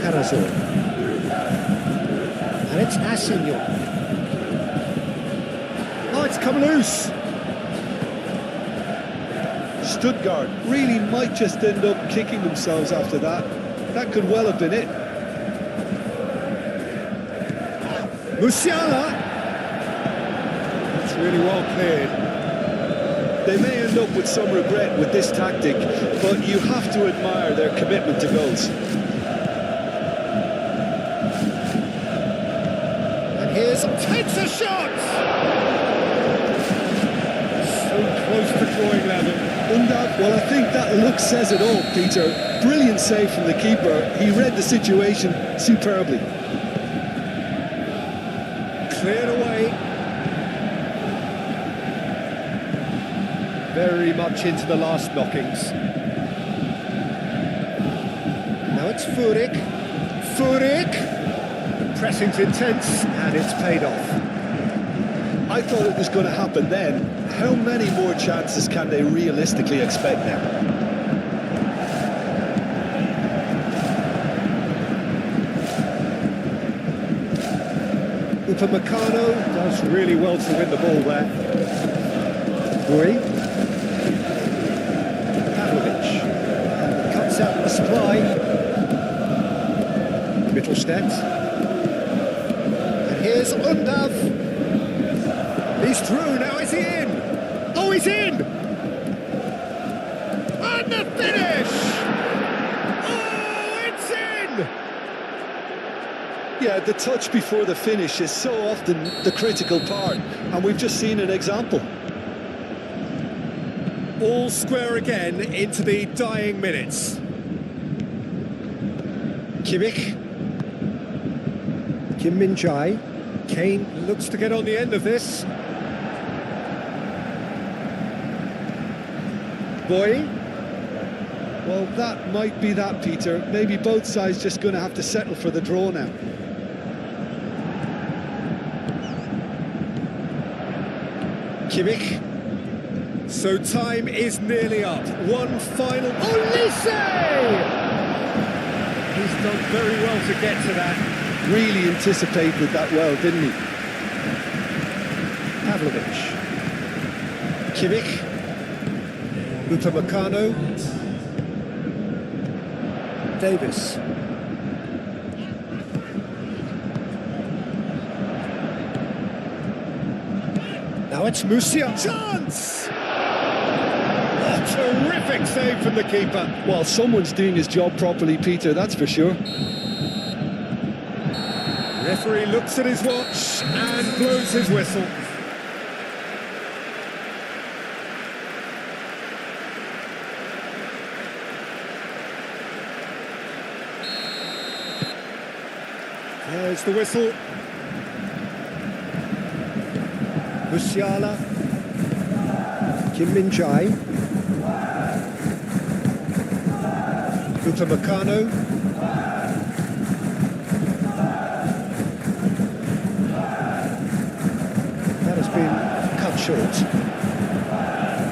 Carazor. And it's Assignon. Oh, it's come loose. Stuttgart really might just end up kicking themselves after that. That could well have been it. Musiala. It's really well cleared. They may end up with some regret with this tactic, but you have to admire their commitment to goals. And here's takes a shot! So close to drawing level. Undav, well, I think that look says it all, Peter. Brilliant save from the keeper. He read the situation superbly. Cleared away. Very much into the last knockings. Now it's Furyk. Furyk! Pressing's intense, and it's paid off. I thought it was going to happen then. How many more chances can they realistically expect now? Upamecano does really well to win the ball there. Boy. Cuts out the supply. Mittelstadt. And here's Undav. He's through, now is he in? Oh, he's in! And the finish! Oh, it's in! Yeah, the touch before the finish is so often the critical part, and we've just seen an example. All square again into the dying minutes. Kimmich. Kim Min-jae. Kane looks to get on the end of this. Boy. Well, that might be that, Peter. Maybe both sides just going to have to settle for the draw now. Kimmich. So time is nearly up. One final... Olise! He's done very well to get to that. really anticipated that well, didn't he? Pavlovic. Kimmich. Upamecano. Davis. Now it's Musiala. Chance! Oh, terrific save from the keeper. Well, someone's doing his job properly, Peter, that's for sure. Referee looks at his watch and blows his whistle. There's the whistle. Musiala. Kim Min-jae. Upamecano. That has been cut short.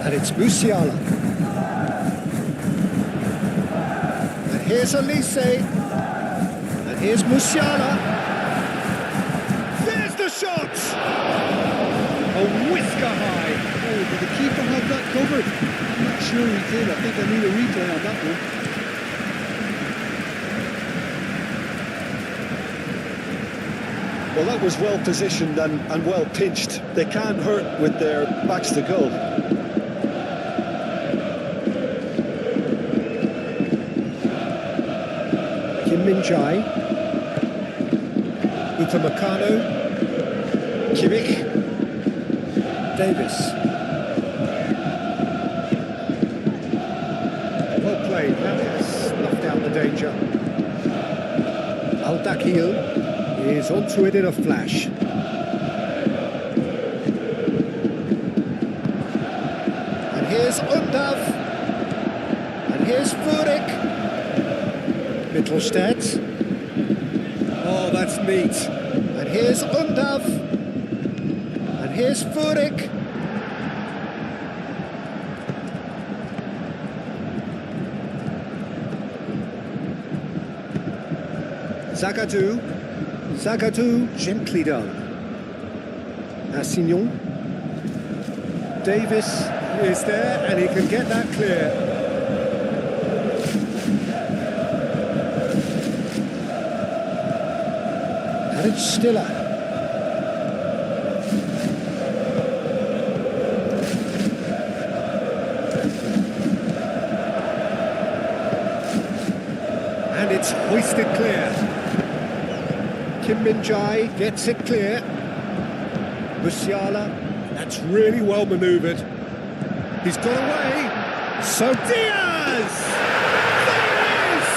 And it's Musiala. And here's Elise. And here's Musiala. There's the shot! A whisker high. Oh, did the keeper have that covered? I'm not sure he did. I think I need a replay on that one. Well, that was well positioned and well pinched. They can't hurt with their backs to goal. Kim Min-jae. Upamecano. Kimmich. Davis. Well played, that has snuffed out the danger. Al-Dakhil is onto it in a flash. And here's Undav. And here's Furyk. Mittelstadt. Oh, that's neat. And here's Undav. Here's Furyk. Zagadou, gently done. Assignon. Davis is there, and he can get that clear. And it's Stiller. And it's hoisted clear. Kim Min-jae gets it clear. Musiala, that's really well manoeuvred. He's got away. So Diaz! There it is!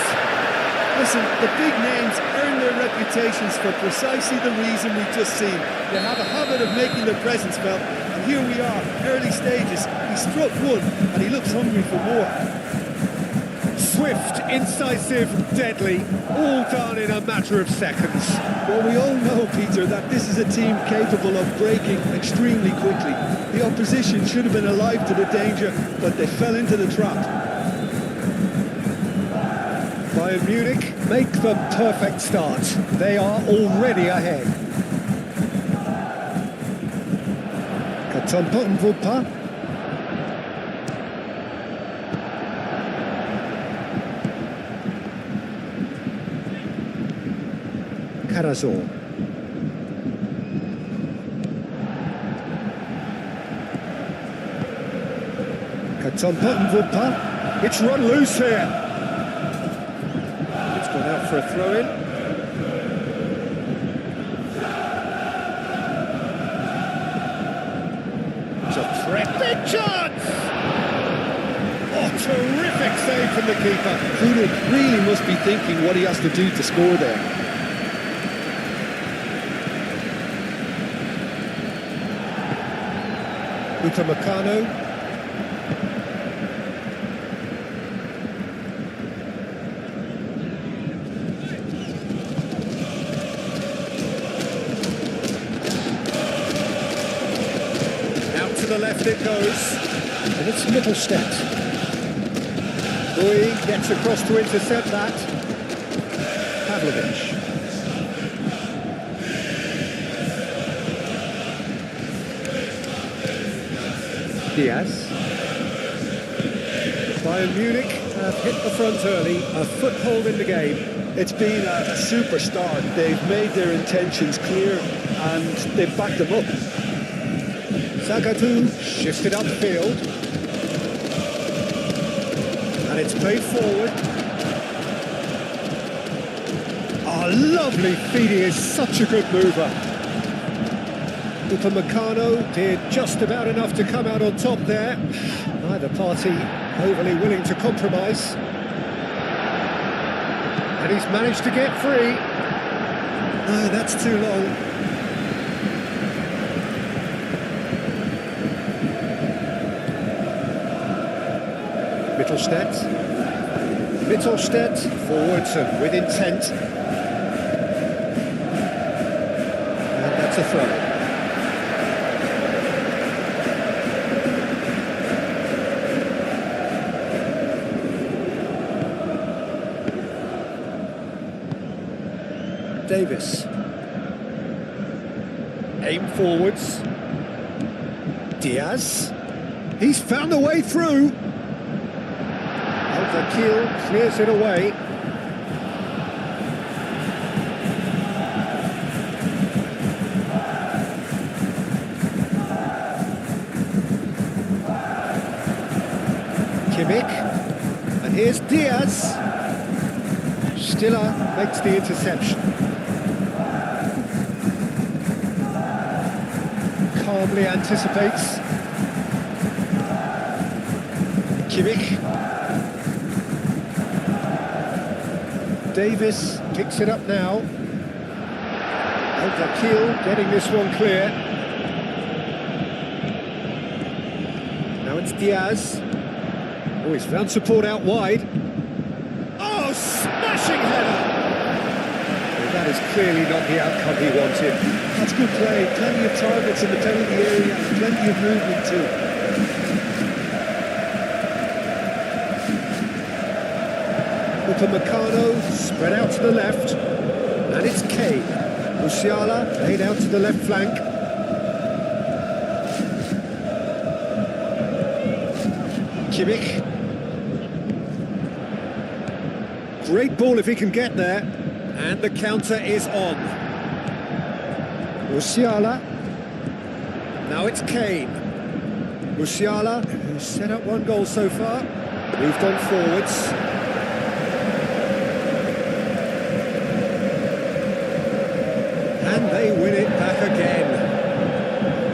Listen, the big names earn their reputations for precisely the reason we've just seen. They have a habit of making their presence felt, and here we are, early stages. He struck one, and he looks hungry for more. Swift, incisive, deadly, all done in a matter of seconds. Well, we all know, Peter, that this is a team capable of breaking extremely quickly. The opposition should have been alive to the danger, but they fell into the trap. Bayern Munich make the perfect start. They are already ahead. Katompa Mvupa. Karazor. Katompa Mvupa. It's run loose here. It's gone out for a throw-in. It's a threat. Big chance! Oh, terrific save from the keeper. Furyk really must be thinking what he has to do to score there. Upamecano. Out to the left it goes. And it's Mittelstadt. Boy gets across to intercept that. Pavlovic. Diaz. Bayern Munich have hit the front early, a foothold in the game. It's been a super start. They've made their intentions clear and they've backed them up. Zagadou shifts it upfield. And it's played forward. Oh, lovely feeding, is such a good mover. Upamecano did just about enough to come out on top there. Neither party overly willing to compromise. And he's managed to get free. No, that's too long. Mittelstedt forwards and with intent. And that's a throw. Davis. Aim forwards. Diaz. He's found a way through. Kiel clears it away. Kimmich. And here's Diaz. Stiller makes the interception. Calmly anticipates. Kimmich. Davis picks it up now. Kiel getting this one clear. Now it's Diaz. Oh, he's found support out wide. Oh, smashing header! Well, that is clearly not the outcome he wanted. That's good play. Plenty of targets in the penalty area and plenty of movement too. Upamecano spread out to the left, and it's Kane. Musiala laid out to the left flank. Kimmich. Great ball if he can get there, and the counter is on. Musiala. Now it's Kane. Musiala, who's set up one goal so far, moved on forwards. And they win it back again.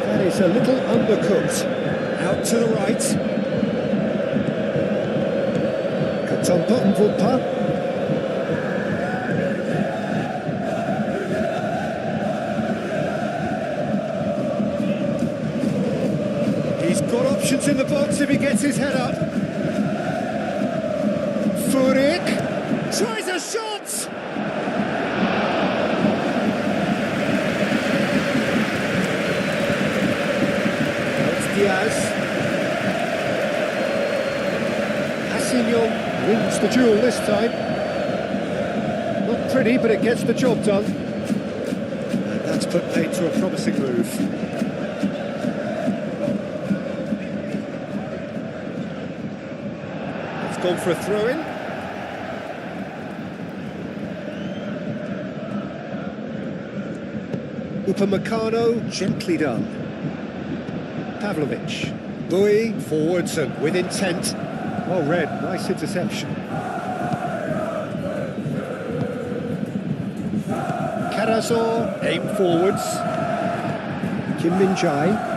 That is a little undercooked. Out to the right. Katompa and Vulpa. He's got options in the box if he gets his head up. Furyk tries a shot! Diaz. Assignon wins the duel this time. Not pretty, but it gets the job done. And that's put paid to a promising move. It's gone for a throw-in. Upamecano, gently done. Pavlovic. Bui, forwards and with intent. Well read, nice interception. Karazor, aim forwards. Kim Min-jae.